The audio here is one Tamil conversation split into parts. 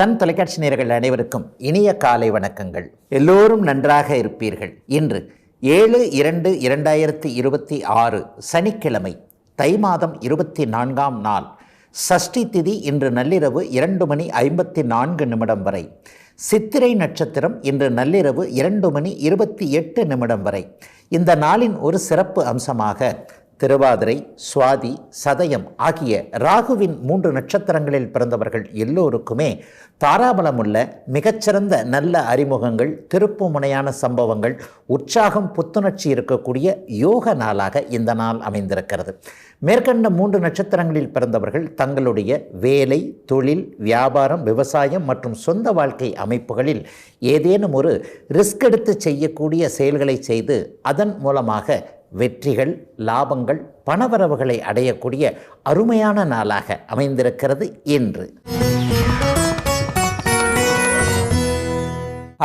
சன் தொலைக்காட்சி நேயர்கள் அனைவருக்கும் இனிய காலை வணக்கங்கள். எல்லோரும் நன்றாக இருப்பீர்கள். இன்று 7/2/2026 சனிக்கிழமை, தை மாதம் 24ஆம் நாள், சஷ்டி திதி இன்று நள்ளிரவு 2:54 வரை, சித்திரை நட்சத்திரம் இன்று நள்ளிரவு 2:28 வரை. இந்த நாளின் ஒரு சிறப்பு அம்சமாக திருவாதிரை, சுவாதி, சதயம் ஆகிய ராகுவின் 3 நட்சத்திரங்களில் பிறந்தவர்கள் எல்லோருக்குமே தாராபலமுள்ள மிகச்சிறந்த நல்ல அறிமுகங்கள், திருப்பு முனையான சம்பவங்கள், உற்சாகம், புத்துணர்ச்சி இருக்கக்கூடிய யோக நாளாக இந்த நாள் அமைந்திருக்கிறது. மேற்கண்ட 3 நட்சத்திரங்களில் பிறந்தவர்கள் தங்களுடைய வேலை, தொழில், வியாபாரம், விவசாயம் மற்றும் சொந்த வாழ்க்கை அமைப்புகளில் ஏதேனும் ஒரு ரிஸ்க் எடுத்து செய்யக்கூடிய செயல்களை செய்து அதன் மூலமாக வெற்றிகள், லாபங்கள், பணவரவுகளை அடையக்கூடிய அருமையான நாளாக அமைந்திருக்கிறது இன்று.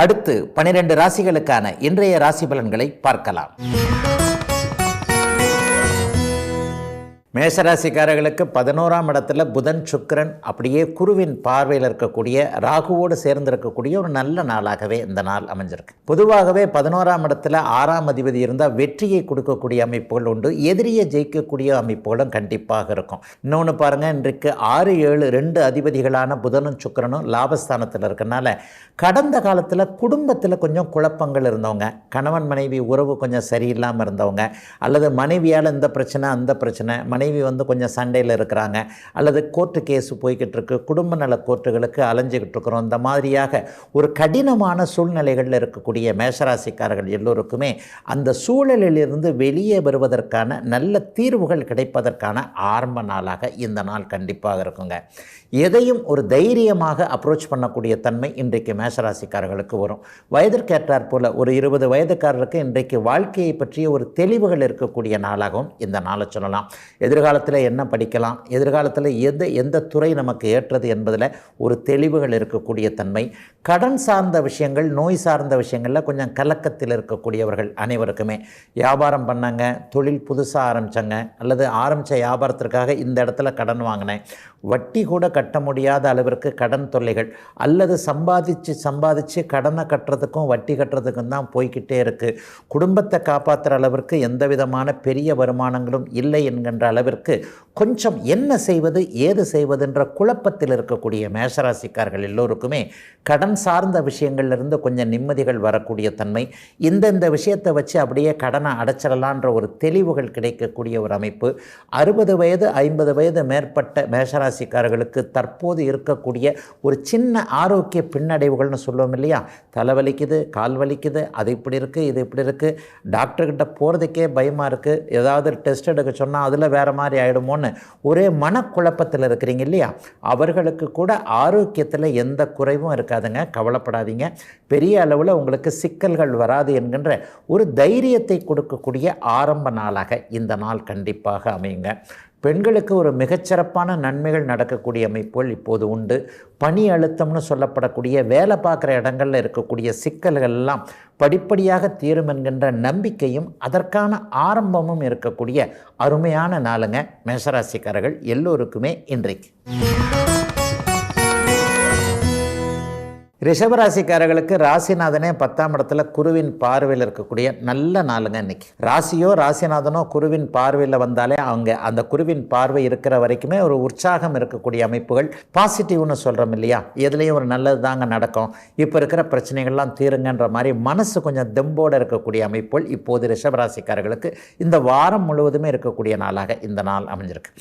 அடுத்து 12 ராசிகளுக்கான இன்றைய ராசி பலன்களை பார்க்கலாம். மேஷராசிக்காரர்களுக்கு 11ஆம் இடத்துல புதன், சுக்கிரன், அப்படியே குருவின் பார்வையில் இருக்கக்கூடிய ராகுவோடு சேர்ந்திருக்கக்கூடிய ஒரு நல்ல நாளாகவே இந்த நாள் அமைஞ்சிருக்கு. பொதுவாகவே 11ஆம் இடத்துல 6ஆம் அதிபதி இருந்தால் வெற்றியை கொடுக்கக்கூடிய அமைப்புகள் உண்டு, எதிரியை ஜெயிக்கக்கூடிய அமைப்புகளும் கண்டிப்பாக இருக்கும். இன்னொன்று பாருங்கள், இன்றைக்கு 6, 7, 2 அதிபதிகளான புதனும் சுக்கிரனும் லாபஸ்தானத்தில் இருக்கனால கடந்த காலத்தில் குடும்பத்தில் கொஞ்சம் குழப்பங்கள் இருந்தவங்க, கணவன் மனைவி உறவு கொஞ்சம் சரியில்லாமல் இருந்தவங்க, அல்லது மனைவியால் இந்த பிரச்சனை அந்த பிரச்சனை, மனைவி கொஞ்சம் சண்டையில் இருக்கிறாங்க, அல்லது கோர்ட்டு கேஸு போய்கிட்டு இருக்கு, குடும்ப நல கோர்ட்டுகளுக்கு அலைஞ்சிக்கிட்டு இருக்கிறோம், இந்த மாதிரியாக ஒரு கடினமான சூழ்நிலைகளில் இருக்கக்கூடிய மேஷராசிக்காரர்கள் எல்லோருக்குமே அந்த சூழலிலிருந்து வெளியே வருவதற்கான நல்ல தீர்வுகள் கிடைப்பதற்கான ஆரம்ப நாளாக இந்த நாள் கண்டிப்பாக இருக்குங்க. எதையும் ஒரு தைரியமாக அப்ரோச் பண்ணக்கூடிய தன்மை இன்றைக்கு மேஷராசிக்காரர்களுக்கு வரும். வயதிற்கேற்றாற் போல ஒரு 20 வயதுக்காரருக்கு இன்றைக்கு வாழ்க்கையை பற்றிய ஒரு தெளிவுகள் இருக்கக்கூடிய நாளாகவும் இந்த நாளை சொல்லலாம். எதிர்காலத்தில் என்ன படிக்கலாம், எதிர்காலத்தில் எந்த துறை நமக்கு ஏற்றது என்பதில் ஒரு தெளிவுகள் இருக்கக்கூடிய தன்மை. கடன் சார்ந்த விஷயங்கள், நோய் சார்ந்த விஷயங்களில் கொஞ்சம் கலக்கத்தில் இருக்கக்கூடியவர்கள் அனைவருக்குமே வியாபாரம் பண்ணாங்க, தொழில் புதுசாக ஆரம்பித்தாங்க, அல்லது ஆரம்பித்த வியாபாரத்திற்காக இந்த இடத்துல கடன் வாங்கினேன், வட்டி கூட கட்ட முடியாத அளவிற்கு கடன் தொல்லைகள், அல்லது சம்பாதிச்சு கடனை கட்டுறதுக்கும் வட்டி கட்டுறதுக்கும் தான் போய்கிட்டே இருக்குது, குடும்பத்தை காப்பாற்றுற அளவிற்கு எந்த விதமான பெரிய வருமானங்களும் இல்லை என்கின்ற அளவிற்கு கொஞ்சம் என்ன செய்வது ஏது செய்வதுன்ற குழப்பத்தில் இருக்கக்கூடிய மேஷராசிக்காரர்கள் எல்லோருக்குமே கடன் சார்ந்த விஷயங்கள்லேருந்து கொஞ்சம் நிம்மதிகள் வரக்கூடிய தன்மை, இந்த விஷயத்தை வச்சு அப்படியே கடனை அடைச்சிடலான்ற ஒரு தெளிவுகள் கிடைக்கக்கூடிய ஒரு அமைப்பு. 60 வயது 50 வயது மேற்பட்ட மேஷராசிக்காரர்களுக்கு தற்போது இருக்கக்கூடிய ஒரு சின்ன ஆரோக்கிய பின்னடைவுகள்னு சொல்லுவோம் இல்லையா, தலைவலிக்குது, கால் வலிக்குது, அது இப்படி இருக்குது, இது இப்படி இருக்குது, டாக்டர்கிட்ட போகிறதுக்கே பயமாக இருக்குது, ஏதாவது டெஸ்ட் எடுக்க சொன்னால் அதில் வேறு மாதிரி ஆகிடுமோன்னு ஒரே மனக்குழப்பத்தில் இருக்கிறீங்க இல்லையா, அவர்களுக்கு கூட ஆரோக்கியத்தில் எந்த குறைவும் இருக்காதுங்க, கவலைப்படாதீங்க. பெரிய அளவில் உங்களுக்கு சிக்கல்கள் வராது என்கின்ற ஒரு தைரியத்தை கொடுக்கக்கூடிய ஆரம்ப நாளாக இந்த நாள் கண்டிப்பாக அமையுங்க. பெண்களுக்கு ஒரு மிகச்சிறப்பான நன்மைகள் நடக்கக்கூடிய அமைப்புகள் இப்போது உண்டு. பணி அழுத்தம்னு சொல்லப்படக்கூடிய வேலை பார்க்குற இடங்களில் இருக்கக்கூடிய சிக்கல்கள் எல்லாம் படிப்படியாக தீரும் என்கின்ற நம்பிக்கையும் அதற்கான ஆரம்பமும் இருக்கக்கூடிய அருமையான நாளுங்க மேஷராசிக்காரர்கள் எல்லோருக்குமே இன்றைக்கு. ரிஷபராசிக்காரர்களுக்கு ராசிநாதனே 10ஆம் இடத்துல குருவின் பார்வையில் இருக்கக்கூடிய நல்ல நாளுங்க இன்னைக்கு. ராசியோ ராசிநாதனோ குருவின் பார்வையில் வந்தாலே அவங்க அந்த குருவின் பார்வை இருக்கிற வரைக்குமே ஒரு உற்சாகம் இருக்கக்கூடிய அமைப்புகள், பாசிட்டிவ்னு சொல்கிறோம் இல்லையா, எதுலேயும் ஒரு நல்லது தாங்க நடக்கும், இப்போ இருக்கிற பிரச்சனைகள்லாம் தீருங்கன்ற மாதிரி மனசு கொஞ்சம் தெம்போடு இருக்கக்கூடிய அமைப்புகள் இப்போது ரிஷபராசிக்காரர்களுக்கு இந்த வாரம் முழுவதுமே இருக்கக்கூடிய நாளாக இந்த நாள் அமைஞ்சிருக்கு.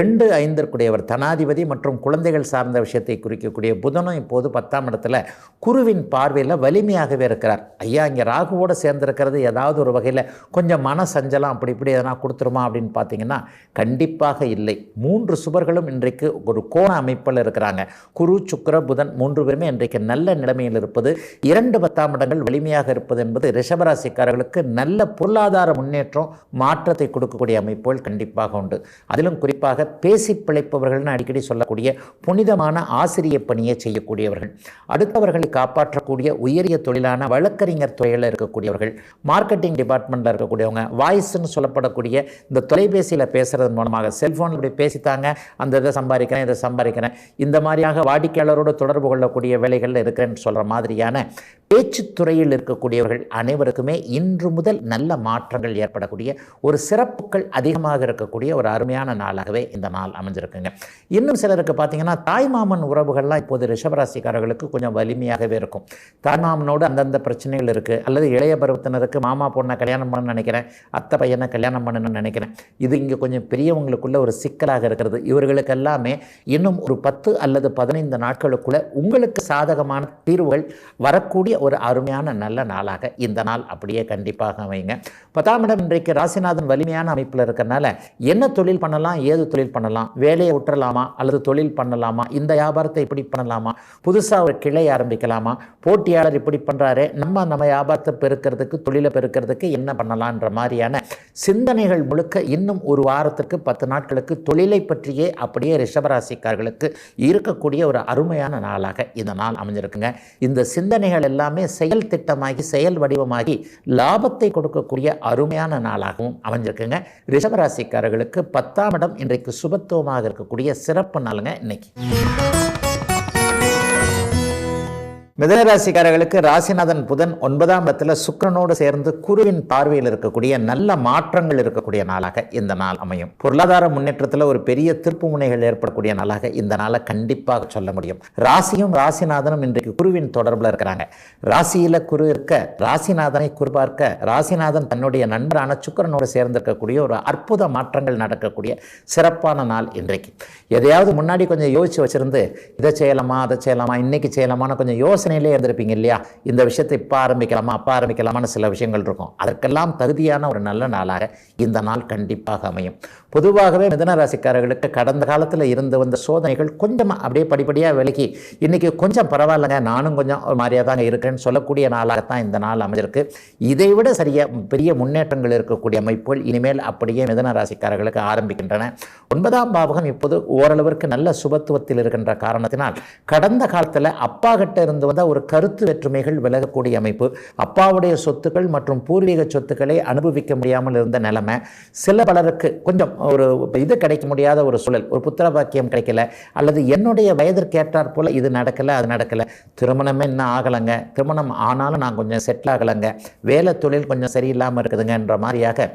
2, 5 தனாதிபதி மற்றும் குழந்தைகள் சார்ந்த விஷயத்தை குறிக்கக்கூடிய புதனும் இப்போது 10ஆம் இடத்துல குருவின் பார்வையில் வலிமையாகவே இருக்கிறார். ஐயா, இங்கே ராகுவோடு சேர்ந்திருக்கிறது ஏதாவது ஒரு வகையில் கொஞ்சம் மன சஞ்சலம் அப்படி இப்படி எதனா கொடுத்துருமா அப்படின்னு பார்த்தீங்கன்னா கண்டிப்பாக இல்லை. 3 சுபர்களும் இன்றைக்கு ஒரு கோண அமைப்பில் இருக்கிறாங்க. குரு, சுக்கிர, புதன் 3 பேருமே இன்றைக்கு நல்ல நிலைமையில் இருப்பது, 2 10ஆம் இடங்கள் வலிமையாக இருப்பது என்பது ரிஷபராசிக்காரர்களுக்கு நல்ல பொருளாதார முன்னேற்றம், மாற்றத்தை கொடுக்கக்கூடிய அமைப்புகள் கண்டிப்பாக உண்டு. அதிலும் குறிப்பாக பேசி பிழைப்பவர்கள்னு அடிக்கடி சொல்லக்கூடிய புனிதமான ஆசிரிய பணியை செய்யக்கூடியவர்கள். அடுத்து அடுத்தவர்களை காப்பாற்றக்கூடிய உயரிய தொழிலான வழக்கறிஞர் துறையில் இருக்கக்கூடியவர்கள், மார்க்கெட்டிங் டிபார்ட்மெண்ட்டில் இருக்கக்கூடியவங்க, வாய்ஸ்ன்னு சொல்லப்படக்கூடிய இந்த தொலைபேசியில் பேசுகிறது மூலமாக செல்ஃபோனில் இப்படி பேசித்தாங்க அந்த இதை சம்பாதிக்கிறேன் இதை சம்பாதிக்கிறேன் இந்த மாதிரியாக வாடிக்கையாளரோடு தொடர்பு கொள்ளக்கூடிய வேலைகளில் இருக்கிறேன்னு சொல்கிற மாதிரியான பேச்சுத்துறையில் இருக்கக்கூடியவர்கள் அனைவருக்குமே இன்று முதல் நல்ல மாற்றங்கள் ஏற்படக்கூடிய ஒரு சிறப்புகள் அதிகமாக இருக்கக்கூடிய ஒரு அருமையான நாளாகவே இந்த நாள் அமைஞ்சிருக்குங்க. இன்னும் சிலருக்கு பார்த்தீங்கன்னா தாய்மாமன் உறவுகள்லாம் இப்போது ரிஷபராசிக்காரர்களுக்கு கொஞ்சம் வலிமையாகவே இருக்கும். தாய்மாமனோடு அந்தந்த பிரச்சனைகள் இருக்குது, அல்லது இளைய பருவத்தினருக்கு மாமா பொண்ணை கல்யாணம் பண்ணணும்னு நினைக்கிறேன், அத்தை பையனை கல்யாணம் பண்ணணும்னு நினைக்கிறேன். இது இங்கே கொஞ்சம் பெரியவங்களுக்குள்ள ஒரு சிக்கலாக இருக்கிறது. இவர்களுக்கு எல்லாமே இன்னும் ஒரு 10 அல்லது 15 நாட்களுக்குள்ள உங்களுக்கு சாதகமான தீர்வுகள் வரக்கூடிய ஒரு அருமையான நல்ல நாளாக இந்த நாள் அப்படியே கண்டிப்பாக அமைங்க. 10ஆம் இடம் இன்றைக்கு ராசிநாதன் வலிமையான அமைப்பில் இருக்கிறனால என்ன தொழில் பண்ணலாம், ஏது தொழில் பண்ணலாம், வேலையை விட்டுறலாமா அல்லது தொழில் பண்ணலாமா, இந்த வியாபாரத்தை இப்படி பண்ணலாமா, புதுசாக ஒரு கிளை ஆரம்பிக்கலாமா, போட்டியாளர் இப்படி பண்ணுறாரு, நம்ம வியாபாரத்தை பெருக்கிறதுக்கு தொழிலை பெருக்கிறதுக்கு என்ன பண்ணலான்ற மாதிரியான சிந்தனைகள் முழுக்க இன்னும் ஒரு வாரத்துக்கு 10 நாட்களுக்கு தொழிலை பற்றியே அப்படியே ரிஷபராசிக்காரர்களுக்கு இருக்கக்கூடிய ஒரு அருமையான நாளாக இந்த நாள் அமைஞ்சிருக்குங்க. இந்த சிந்தனைகள் எல்லாமே செயல் திட்டமாகி செயல் வடிவமாகி லாபத்தை கொடுக்கக்கூடிய அருமையான நாளாகவும் அமைஞ்சிருக்குங்க. ரிஷபராசிக்காரர்களுக்கு 10ஆம் இடம் இன்றைக்கு சுபத்துவமாக இருக்கக்கூடிய சிறப்பு நாளுங்க இன்னைக்கு. மிதுனராசிக்காரர்களுக்கு ராசிநாதன் புதன் 9ஆம் இடத்துல சுக்கிரனோடு சேர்ந்து குருவின் பார்வையில் இருக்கக்கூடிய நல்ல மாற்றங்கள் இருக்கக்கூடிய நாளாக இந்த நாள் அமையும். பொருளாதார முன்னேற்றத்தில் ஒரு பெரிய திருப்பு முனைகள் ஏற்படக்கூடிய நாளாக இந்த நாளை கண்டிப்பாக சொல்ல முடியும். ராசியும் ராசிநாதனும் இன்றைக்கு குருவின் தொடர்பில் இருக்கிறாங்க. ராசியில் குரு இருக்க, ராசிநாதனை குறிப்பார்க்க, ராசிநாதன் தன்னுடைய நண்பரான சுக்கிரனோடு சேர்ந்திருக்கக்கூடிய ஒரு அற்புத மாற்றங்கள் நடக்கக்கூடிய சிறப்பான நாள் இன்றைக்கு. எதையாவது முன்னாடி கொஞ்சம் யோசிச்சு வச்சிருந்து இதை செய்யலாமா அதை செய்யலாமா இன்னைக்கு செய்யலாமான்னு கொஞ்சம் யோசனையிலே இருந்திருப்பீங்க இல்லையா, இந்த விஷயத்தை இப்போ ஆரம்பிக்கலாமா அப்போ ஆரம்பிக்கலாமான்னு சில விஷயங்கள் இருக்கும். அதற்கெல்லாம் தகுதியான ஒரு நல்ல நாளாக இந்த நாள் கண்டிப்பாக அமையும். பொதுவாகவே மிதுன ராசிக்காரர்களுக்கு கடந்த காலத்தில் இருந்து வந்த சோதனைகள் கொஞ்சம் அப்படியே படிப்படியாக விலகி இன்றைக்கி கொஞ்சம் பரவாயில்லைங்க, நானும் கொஞ்சம் ஒரு மாதிரியாக தாங்க இருக்கேன்னு சொல்லக்கூடிய நாளாகத்தான் இந்த நாள் அமைஞ்சிருக்கு. இதைவிட பெரிய முன்னேற்றங்கள் இருக்கக்கூடிய அமைப்புகள் இனிமேல் அப்படியே மிதுன ராசிக்காரர்களுக்கு ஆரம்பிக்கின்றன. 9ஆம் பாவகம் இப்போது ஓரளவிற்கு நல்ல சுபத்துவத்தில் இருக்கின்ற காரணத்தினால் கடந்த காலத்தில் அப்பா கிட்ட இருந்து வந்த ஒரு கருத்து வேற்றுமைகள் விலகக்கூடிய அமைப்பு, அப்பாவுடைய சொத்துக்கள் மற்றும் பூர்வீக சொத்துக்களை அனுபவிக்க முடியாமல் இருந்த நிலைமை, சில பலருக்கு கொஞ்சம் ஒரு இது கிடைக்க முடியாத ஒரு சூழல், ஒரு புத்திர பாக்கியம் கிடைக்கல, அல்லது என்னுடைய வயதிற்கு ஏற்றாற் போல இது நடக்கலை அது நடக்கலை, திருமணமே இன்னும் ஆகலைங்க, திருமணம் ஆனாலும் நான் கொஞ்சம் செட்டில் ஆகலைங்க, வேலை தொழில் கொஞ்சம் சரியில்லாமல் இருக்குதுங்கன்ற மாதிரியாக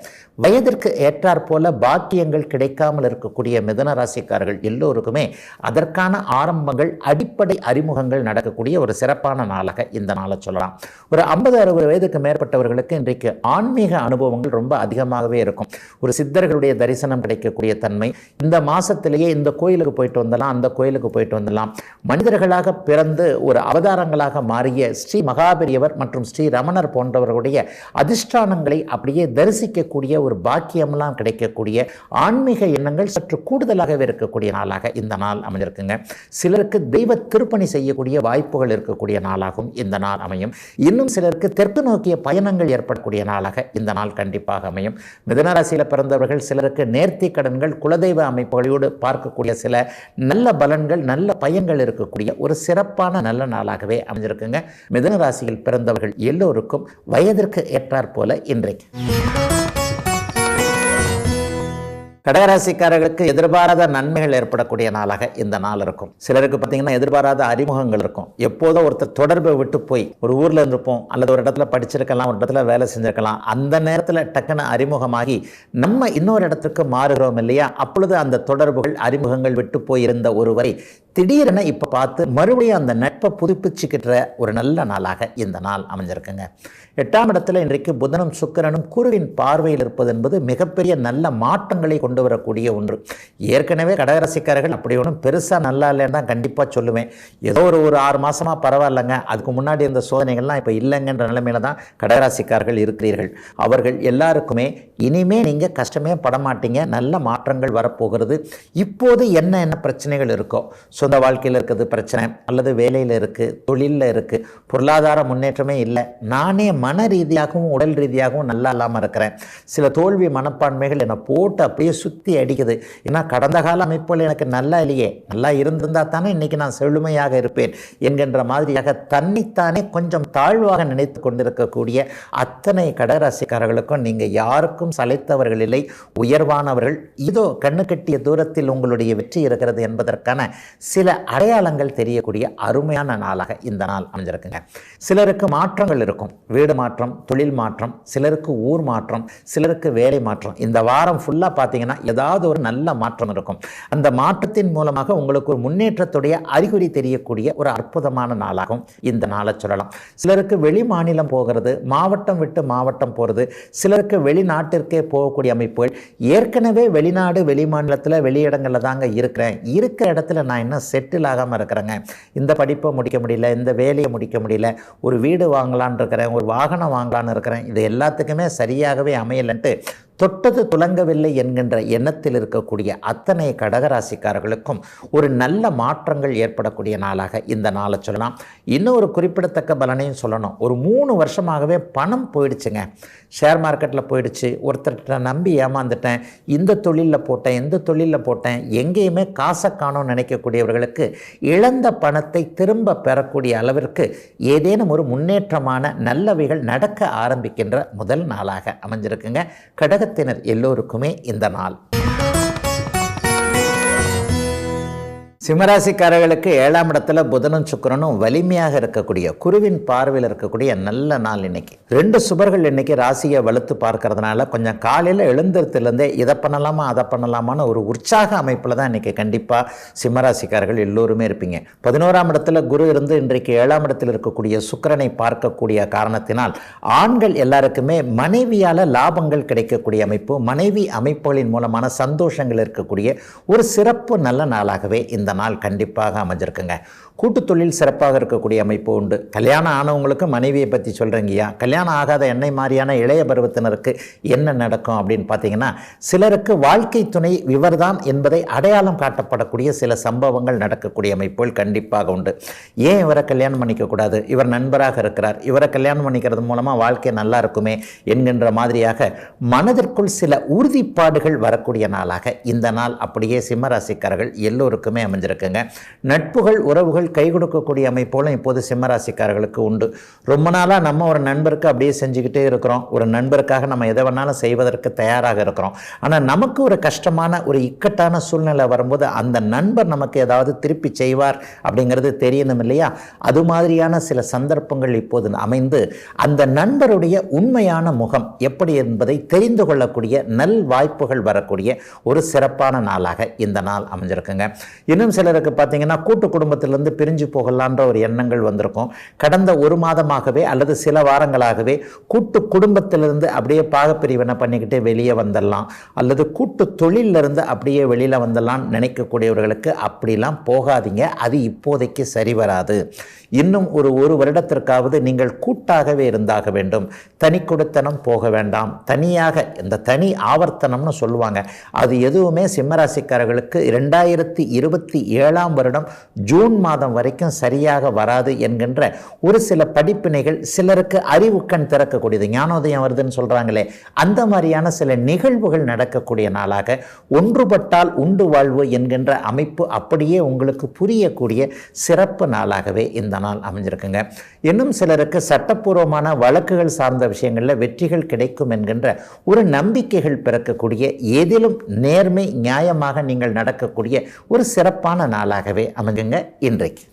வயதிற்கு ஏற்றாற் போல பாக்கியங்கள் கிடைக்காமல் இருக்கக்கூடிய மிதுன ராசிக்காரர்கள் எல்லோருக்குமே அதற்கான ஆரம்பங்கள் அடிப்படை அறிமுகங்கள் நடக்கக்கூடிய ஒரு சிறப்பான நாளாக இந்த நாளை சொல்லலாம். ஒரு 50-60 வயதுக்கு மேற்பட்டவர்களுக்கு இன்றைக்கு ஆன்மீக அனுபவங்கள் ரொம்ப அதிகமாகவே இருக்கும். ஒரு சித்தர்களுடைய தரிசனம் கிடைக்கக்கூடிய தன்மை, இந்த மாசத்திலேயே இந்த கோயிலுக்கு போயிட்டு வந்துடலாம் அந்த கோயிலுக்கு போயிட்டு வந்துடலாம், மனிதர்களாக பிறந்து ஒரு அவதாரங்களாக மாறிய ஸ்ரீ மகாபெரியவர் மற்றும் ஸ்ரீ ரமணர் போன்றவர்களுடைய அதிஷ்டானங்களை அப்படியே தரிசிக்கக்கூடிய ஒரு பாக்கியம்லாம் கிடைக்கக்கூடிய ஆன்மீக எண்ணங்கள் சற்று கூடுதலாகவே இருக்கக்கூடிய நாளாக இந்த நாள் அமைஞ்சிருக்குங்க. சிலருக்கு தெய்வ திருப்பணி செய்யக்கூடிய வாய்ப்புகள் இருக்கக்கூடிய நாளாகவும் இந்த நாள் அமையும். இன்னும் சிலருக்கு தெற்கு நோக்கிய பயணங்கள் ஏற்படக்கூடிய நாளாக இந்த நாள் கண்டிப்பாக அமையும். மிதுன ராசியில் பிறந்தவர்கள் சிலருக்கு நேர்த்தி கடன்கள், குலதெய்வ அமைப்புகளோடு பார்க்கக்கூடிய சில நல்ல பலன்கள் நல்ல பயன்கள் இருக்கக்கூடிய ஒரு சிறப்பான நல்ல நாளாகவே அமைஞ்சிருக்குங்க. மிதுன ராசியில் பிறந்தவர்கள் எல்லோருக்கும் வயதிற்கு ஏற்றாற் போல இன்றைக்கு. கடகராசிக்காரர்களுக்கு எதிர்பாராத நன்மைகள் ஏற்படக்கூடிய நாளாக இந்த நாள் இருக்கும். சிலருக்கு பார்த்தீங்கன்னா எதிர்பாராத அறிமுகங்கள் இருக்கும். எப்போதோ ஒருத்தர் தொடர்பை விட்டு போய் ஒரு ஊரில் இருந்திருப்போம், அல்லது ஒரு இடத்துல படிச்சிருக்கலாம், ஒரு இடத்துல வேலை செஞ்சிருக்கலாம், அந்த நேரத்தில் டக்குன்னு அறிமுகமாகி நம்ம இன்னொரு இடத்துக்கு மாறுகிறோம் இல்லையா, அப்பொழுது அந்த தொடர்புகள் அறிமுகங்கள் விட்டு போயிருந்த ஒருவரை திடீரென இப்போ பார்த்து மறுபடியும் அந்த நட்பை புதுப்பிச்சுக்கிற ஒரு நல்ல நாளாக இந்த நாள் அமைஞ்சிருக்குங்க. 8ஆம் இடத்துல இன்றைக்கு புதனும் சுக்கிரனும் குருவின் பார்வையில் இருப்பது என்பது மிகப்பெரிய நல்ல மாற்றங்களை கொண்டு வரக்கூடிய ஒன்று. ஏற்கனவே கடகராசிக்காரர்கள் அப்படி ஒன்றும் பெருசாக நல்லா இல்லைன்னு தான் கண்டிப்பாக சொல்லுவேன். ஏதோ ஒரு 6 மாதமாக பரவாயில்லைங்க, அதுக்கு முன்னாடி இருந்த சோதனைகள்லாம் இப்போ இல்லைங்கன்ற நிலைமையில தான் கடகராசிக்காரர்கள் இருக்கிறீர்கள். அவர்கள் எல்லாருக்குமே இனிமே நீங்கள் கஷ்டமே படமாட்டீங்க, நல்ல மாற்றங்கள் வரப்போகிறது. இப்போது என்ன பிரச்சனைகள் இருக்கோ சொந்த வாழ்க்கையில் இருக்கிறது பிரச்சனை, அல்லது வேலையில் இருக்குது, தொழிலில் இருக்குது, பொருளாதார முன்னேற்றமே இல்லை, நானே மன ரீதியாகவும் உடல் ரீதியாகவும் நல்லா இல்லாமல் இருக்கிறேன், சில தோல்வி மனப்பான்மைகள் என்னை போட்டு அப்படியே சுற்றி அடிக்குது, ஏன்னா கடந்த கால அமைப்புகள் எனக்கு நல்லா இல்லையே, நல்லா இருந்திருந்தால் தானே இன்றைக்கி நான் செழுமையாக இருப்பேன் என்கின்ற மாதிரியாக தன்னைத்தானே கொஞ்சம் தாழ்வாக நினைத்து கொண்டிருக்கக்கூடிய அத்தனை கடகராசிக்காரர்களுக்கும் நீங்கள் யாருக்கும் சளைத்தவர்கள் இல்லை, உயர்வானவர்கள். இதோ கண்ணு கட்டிய தூரத்தில் உங்களுடைய வெற்றி இருக்கிறது என்பதற்கான சில அடையாளங்கள் தெரியக்கூடிய அருமையான நாளாக இந்த நாள் அமைஞ்சிருக்குங்க. சிலருக்கு மாற்றங்கள் இருக்கும், வீடு மாற்றம், தொழில் மாற்றம், சிலருக்கு ஊர் மாற்றம், சிலருக்கு வேலை மாற்றம். இந்த வாரம் ஃபுல்லாக பார்த்தீங்கன்னா ஏதாவது ஒரு நல்ல மாற்றம் இருக்கும். அந்த மாற்றத்தின் மூலமாக உங்களுக்கு ஒரு முன்னேற்றத்துடைய அறிகுறி தெரியக்கூடிய ஒரு அற்புதமான நாளாகும் இந்த நாளை சொல்லலாம். சிலருக்கு வெளி மாநிலம் போகிறது, மாவட்டம் விட்டு மாவட்டம் போகிறது, சிலருக்கு வெளிநாட்டிற்கே போகக்கூடிய அமைப்புகள். ஏற்கனவே வெளிநாடு வெளி மாநிலத்தில் வெளியிடங்களில் தாங்க இருக்கிறேன், இருக்கிற இடத்துல நான் இன்னும் செட்டில் ஆகாமல் இருக்கிறேங்க, இந்த படிப்பை முடிக்க முடியல, இந்த வேலையை முடிக்க முடியல, ஒரு வீடு வாங்கலான்னு இருக்கிறேன், ஒரு வாகனம் வாங்கலான்னு இருக்கிறேன், இது எல்லாத்துக்குமே சரியாகவே அமையலன்ட்டு தொட்டது துலங்கவில்லை என்கின்ற எண்ணத்தில் இருக்கக்கூடிய அத்தனை கடகராசிக்காரர்களுக்கும் ஒரு நல்ல மாற்றங்கள் ஏற்படக்கூடிய நாளாக இந்த நாளை சொல்லலாம். இன்னும் ஒரு குறிப்பிடத்தக்க பலனையும் சொல்லணும். ஒரு 3 வருஷமாகவே பணம் போயிடுச்சுங்க, ஷேர் மார்க்கெட்டில் போயிடுச்சு, ஒருத்தர்கிட்ட நம்பி ஏமாந்துட்டேன், இந்த தொழிலில் போட்டேன், இந்த தொழிலில் போட்டேன், எங்கேயுமே காசை காணோன்னு நினைக்கக்கூடியவர்களுக்கு இழந்த பணத்தை திரும்ப பெறக்கூடிய அளவிற்கு ஏதேனும் ஒரு முன்னேற்றமான நல்லவைகள் நடக்க ஆரம்பிக்கின்ற முதல் நாளாக அமைஞ்சிருக்குங்க. கடகத்தினர் எல்லோருக்குமே இந்த நாள். சிம்மராசிக்காரர்களுக்கு 7ஆம் இடத்துல புதனும் சுக்கிரனும் வலிமையாக இருக்கக்கூடிய, குருவின் பார்வையில் இருக்கக்கூடிய நல்ல நாள் இன்னைக்கு. 2 சுபர்கள் இன்னைக்கு ராசியை வலுத்து பார்க்கறதுனால கொஞ்சம் காலையில் எழுந்திரத்துலேருந்தே இதை பண்ணலாமா அதை பண்ணலாமான்னு ஒரு உற்சாக அமைப்பில் தான் இன்றைக்கி கண்டிப்பாக சிம்மராசிக்காரர்கள் எல்லோருமே இருப்பீங்க. 11ஆம் இடத்துல குரு இருந்து இன்றைக்கு 7ஆம் இடத்தில் இருக்கக்கூடிய சுக்கிரனை பார்க்கக்கூடிய காரணத்தினால் ஆண்கள் எல்லாருக்குமே மனைவியால் லாபங்கள் கிடைக்கக்கூடிய அமைப்பு, மனைவி அமைப்புகளின் மூலமான சந்தோஷங்கள் இருக்கக்கூடிய ஒரு சிறப்பு நல்ல நாளாகவே இந்த நாள் கண்டிப்பாக அமைஞ்சிருக்குங்க. கூட்டு தொழில் சிறப்பாக இருக்கக்கூடிய அமைப்பு உண்டு. கல்யாணம் ஆனவங்களுக்கு மனைவியை பற்றி சொல்கிறீங்கய்யா, கல்யாணம் ஆகாத என்னை மாதிரியான இளைய பருவத்தினருக்கு என்ன நடக்கும் அப்படின்னு பார்த்தீங்கன்னா, சிலருக்கு வாழ்க்கை துணை இவர்தான் என்பதை அடையாளம் காட்டப்படக்கூடிய சில சம்பவங்கள் நடக்கக்கூடிய அமைப்புகள் கண்டிப்பாக உண்டு. ஏன் இவரை கல்யாணம் பண்ணிக்கக்கூடாது, இவர் நண்பராக இருக்கிறார், இவரை கல்யாணம் பண்ணிக்கிறது மூலமாக வாழ்க்கை நல்லா இருக்குமே என்கின்ற மாதிரியாக மனதிற்குள் சில உறுதிப்பாடுகள் வரக்கூடிய நாளாக இந்த நாள் அப்படியே சிம்மராசிக்காரர்கள் எல்லோருக்குமே அமைஞ்சிருக்குங்க. நட்புகள் உறவுகள் கை கொடுக்கக்கூடிய அமைப்போலும் இப்போது சிம்மராசிக்காரர்களுக்கு உண்டு. ரொம்ப நாளாக நம்ம ஒரு நண்பருக்கு அப்படியே செஞ்சுக்கிட்டே இருக்கிறோம், ஒரு நண்பருக்காக நம்ம எதை வேணாலும் செய்வதற்கு தயாராக இருக்கிறோம். ஆனால் நமக்கு ஒரு கஷ்டமான ஒரு இக்கட்டான சூழ்நிலை வரும்போது அந்த நண்பர் நமக்கு ஏதாவது திருப்பி செய்வார் அப்படிங்கிறது தெரியணும் இல்லையா? அது மாதிரியான சில சந்தர்ப்பங்கள் இப்போது அமைந்து அந்த நண்பருடைய உண்மையான முகம் எப்படி என்பதை தெரிந்து கொள்ளக்கூடிய நல் வாய்ப்புகள் வரக்கூடிய ஒரு சிறப்பான நாளாக இந்த நாள் அமைஞ்சிருக்குங்க. இன்னும் சிலருக்கு பார்த்தீங்கன்னா கூட்டு குடும்பத்திலிருந்து பிரிஞ்சு போகலான்ற ஒரு எண்ணங்கள் வந்திருக்கும். கடந்த 1 மாதமாகவே அல்லது சில வாரங்களாகவே கூட்டு குடும்பத்திலிருந்து அப்படியே பாகப்பிரிவினை பண்ணிக்கிட்டு வெளியே வந்துடலாம், அல்லது கூட்டு தொழிலிருந்து அப்படியே வெளியில் வந்துடலாம் நினைக்கக்கூடியவர்களுக்கு அப்படிலாம் போகாதீங்க, அது இப்போதைக்கு சரி வராது. இன்னும் ஒரு வருடத்திற்காவது நீங்கள் கூட்டாகவே இருந்தாக வேண்டும். தனி கொடுத்தனம் போக வேண்டாம், தனியாக இந்த தனி ஆவர்த்தனம்னு சொல்லுவாங்க, அது எதுவுமே சிம்மராசிக்காரர்களுக்கு 2027ஆம் வருடம் ஜூன் மாதம் வரைக்கும் சரியாக வராது என்கின்ற ஒரு சில படிப்பினைகள் சிலருக்கு அறிவு கண் திறக்கக்கூடியது, ஞானோதயம் வருதுன்னு சொல்கிறாங்களே, அந்த மாதிரியான சில நிகழ்வுகள் நடக்கக்கூடிய நாளாக ஒன்றுபட்டால் உண்டு வாழ்வு என்கின்ற அமைப்பு அப்படியே உங்களுக்கு புரியக்கூடிய சிறப்பு நாளாகவே இந்த நாள் அமைஞ்சிருக்குங்க. இன்னும் சிலருக்கு சட்டப்பூர்வமான வழக்குகள் சார்ந்த விஷயங்களில் வெற்றிகள் கிடைக்கும் என்கின்ற ஒரு நம்பிக்கைகள் பிறக்கக்கூடிய, ஏதிலும் நேர்மை நியாயமாக நீங்கள் நடக்கக்கூடிய ஒரு சிறப்பான நாளாகவே அமைஞ்சுங்க இன்றைக்கு.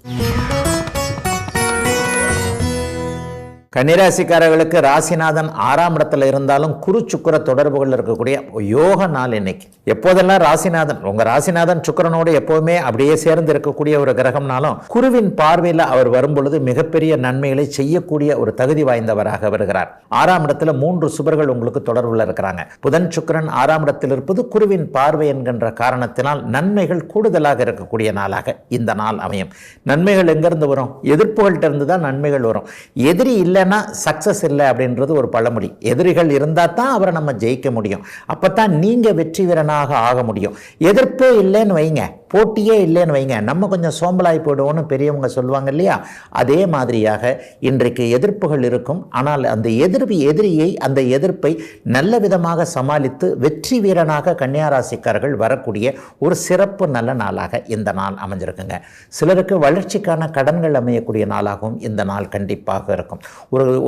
கன்னிராசிக்காரர்களுக்கு ராசிநாதன் 6ஆம் இடத்துல இருந்தாலும் குரு சுக்கிர தொடர்புகள் இருக்கக்கூடிய யோக நாள் இன்னைக்கு. எப்போதெல்லாம் ராசிநாதன் உங்க ராசிநாதன் சுக்கிரனோடு எப்போவுமே அப்படியே சேர்ந்து இருக்கக்கூடிய ஒரு கிரகம்னாலும் குருவின் பார்வையில் அவர் வரும்பொழுது மிகப்பெரிய நன்மைகளை செய்யக்கூடிய ஒரு தகுதி வாய்ந்தவராக வருகிறார். 6ஆம் இடத்துல 3 சுபர்கள் உங்களுக்கு தொடர்புல இருக்கிறாங்க. புதன் சுக்கிரன் 6ஆம் இடத்தில் இருப்பது குருவின் பார்வை என்கின்ற காரணத்தினால் நன்மைகள் கூடுதலாக இருக்கக்கூடிய நாளாக இந்த நாள் அமையும். நன்மைகள் எங்கிருந்து வரும்? எதிர்ப்புகள்கிட்ட இருந்து தான் நன்மைகள் வரும். எதிரி இல்லை சக்சஸ் இல்லை அப்படின்றது ஒரு பழமொழி. எதிரிகள் இருந்தால் தான் அவரை நம்ம ஜெயிக்க முடியும், அப்பதான் நீங்க வெற்றி வீரனாக ஆக முடியும். எதிர்ப்பே இல்லைன்னு வைங்க, போட்டியே இல்லைன்னு வைங்க, நம்ம கொஞ்சம் சோம்பலாய் போயிடுவோம்னு பெரியவங்க சொல்லுவாங்க இல்லையா, அதே மாதிரியாக இன்றைக்கு எதிர்ப்புகள் இருக்கும். ஆனால் அந்த எதிரியை அந்த எதிர்ப்பை நல்ல விதமாக சமாளித்து வெற்றி வீரனாக கன்னியாராசிக்காரர்கள் வரக்கூடிய ஒரு சிறப்பு நல்ல நாளாக இந்த நாள் அமைஞ்சிருக்குங்க. சிலருக்கு வளர்ச்சிக்கான கடன்கள் அமையக்கூடிய நாளாகவும் இந்த நாள் கண்டிப்பாக இருக்கும்.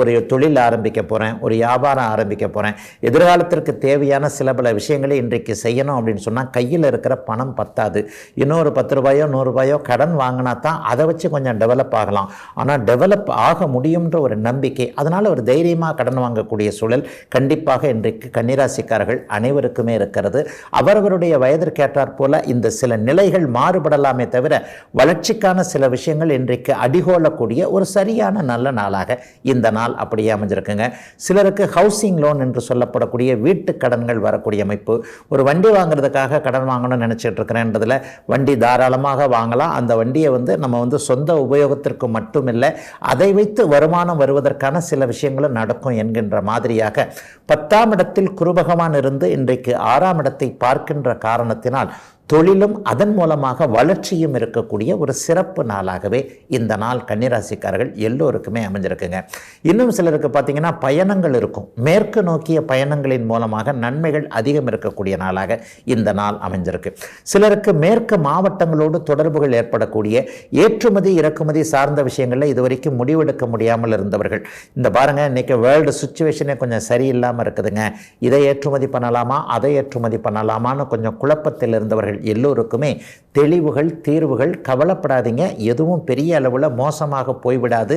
ஒரு தொழில் ஆரம்பிக்க போகிறேன், ஒரு வியாபாரம் ஆரம்பிக்க போகிறேன், எதிர்காலத்திற்கு தேவையான சில பல விஷயங்களை இன்றைக்கு செய்யணும் அப்படின்னு சொன்னால் கையில் இருக்கிற பணம் பத்தாது. இன்னொரு 10 ரூபாயோ 100 ரூபாயோ கடன் வாங்கினா தான் அதை வச்சு கொஞ்சம் டெவலப் ஆகலாம். ஆனால் டெவலப் ஆக முடியும்ன்ற ஒரு நம்பிக்கை, அதனால் ஒரு தைரியமாக கடன் வாங்கக்கூடிய சூழல் கண்டிப்பாக இன்றைக்கு கன்னிராசிக்காரர்கள் அனைவருக்குமே இருக்கிறது. அவரவருடைய வயதிற்கேற்றாற் போல இந்த சில நிலைகள் மாறுபடலாமே தவிர வளர்ச்சிக்கான சில விஷயங்கள் இன்றைக்கு அடிகோலக்கூடிய ஒரு சரியான நல்ல நாளாக இந்த நாள் அப்படியே அமைஞ்சிருக்குங்க. சிலருக்கு ஹவுசிங் லோன் என்று சொல்லப்படக்கூடிய வீட்டு கடன்கள் வரக்கூடிய அமைப்பு. ஒரு வண்டி வாங்குறதுக்காக கடன் வாங்கணும்னு நினச்சிட்டு இருக்கிறேன்றதில் வண்டி தாராளமாக வாங்கலாம். அந்த வண்டியை நம்ம சொந்த உபயோகத்திற்கு மட்டும் இல்லை, அதை வைத்து வருமானம் வருவதற்கான சில விஷயங்களும் நடக்கும் என்கின்ற மாதிரியாக 10ஆம் இடத்தில் குரு பகவான் இருந்து இன்றைக்கு 6ஆம் இடத்தை பார்க்கின்ற காரணத்தினால் தொழிலும் அதன் மூலமாக வளர்ச்சியும் இருக்கக்கூடிய ஒரு சிறப்பு நாளாகவே இந்த நாள் கன்னிராசிக்காரர்கள் எல்லோருக்குமே அமைஞ்சிருக்குங்க. இன்னும் சிலருக்கு பார்த்தீங்கன்னா பயணங்கள் இருக்கும். மேற்கு நோக்கிய பயணங்களின் மூலமாக நன்மைகள் அதிகம் இருக்கக்கூடிய நாளாக இந்த நாள் அமைஞ்சிருக்கு. சிலருக்கு மேற்கு மாவட்டங்களோடு தொடர்புகள் ஏற்படக்கூடிய ஏற்றுமதி இறக்குமதி சார்ந்த விஷயங்களில் இதுவரைக்கும் முடிவெடுக்க முடியாமல் இருந்தவர்கள், இந்த பாருங்கள் இன்றைக்கி வேர்ல்டு சுச்சுவேஷனே கொஞ்சம் சரியில்லாமல் இருக்குதுங்க, இதை ஏற்றுமதி பண்ணலாமா அதை ஏற்றுமதி பண்ணலாமான்னு கொஞ்சம் குழப்பத்தில் இருந்தவர்கள் எல்லோருக்குமே தெளிவுகள் தீர்வுகள். கவலைப்படாதீங்க, எதுவும் பெரிய அளவில் மோசமாக போய்விடாது,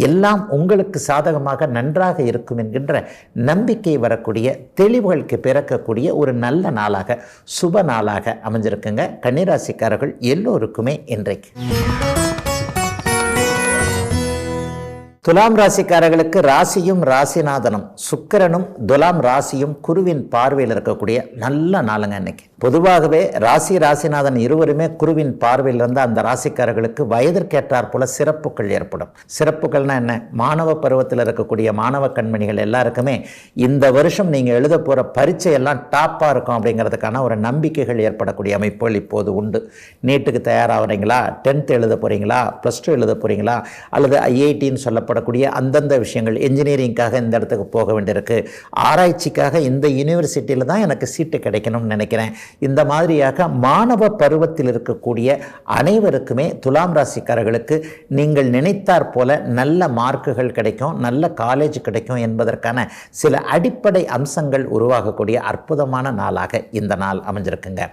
எல்லாம் உங்களுக்கு சாதகமாக நன்றாக இருக்கும் என்கின்ற நம்பிக்கை வரக்கூடிய தெளிவுகளுக்கு பிறக்கக்கூடிய ஒரு நல்ல நாளாக சுப நாளாக அமைஞ்சிருக்குங்க கன்னிராசிக்காரர்கள் எல்லோருக்குமே இன்றைக்கு. துலாம் ராசிக்காரர்களுக்கு ராசியும் ராசிநாதனும் சுக்கிரனும் துலாம் ராசியும் குருவின் பார்வையில் இருக்கக்கூடிய நல்ல நாளுங்க இன்னைக்கு. பொதுவாகவே ராசிநாதன் இருவருமே குருவின் பார்வையில் இருந்து அந்த ராசிக்காரர்களுக்கு வயதிற்கேற்றாற் போல சிறப்புகள் ஏற்படும். சிறப்புகள்னா என்ன? மாணவ பருவத்தில் இருக்கக்கூடிய மாணவ கண்மணிகள் எல்லாருக்குமே இந்த வருஷம் நீங்கள் எழுத போகிற பரீட்சை எல்லாம் டாப்பாக இருக்கும் அப்படிங்கிறதுக்கான ஒரு நம்பிக்கைகள் ஏற்படக்கூடிய அமைப்புகள் இப்போது உண்டு. நீட்டுக்கு தயாராகிறீங்களா, 10th எழுத போகிறீங்களா, +2 எழுத போகிறீங்களா, அல்லது ஐஐடின்னு சொல்லப்படக்கூடிய அந்தந்த விஷயங்கள், என்ஜினியரிங்காக இந்த இடத்துக்கு போக வேண்டியிருக்கு, ஆராய்ச்சிக்காக இந்த யூனிவர்சிட்டியில் தான் எனக்கு சீட்டு கிடைக்கணும்னு நினைக்கிறேன், இந்த மாதிரியாக மாணவ பருவத்தில் இருக்கக்கூடிய அனைவருக்குமே துலாம் ராசிக்காரர்களுக்கு நீங்கள் நினைத்தாற் போல நல்ல மார்க்குகள் கிடைக்கும், நல்ல காலேஜ் கிடைக்கும் என்பதற்கான சில அடிப்படை அம்சங்கள் உருவாகக்கூடிய அற்புதமான நாளாக இந்த நாள் அமைஞ்சிருக்குங்க.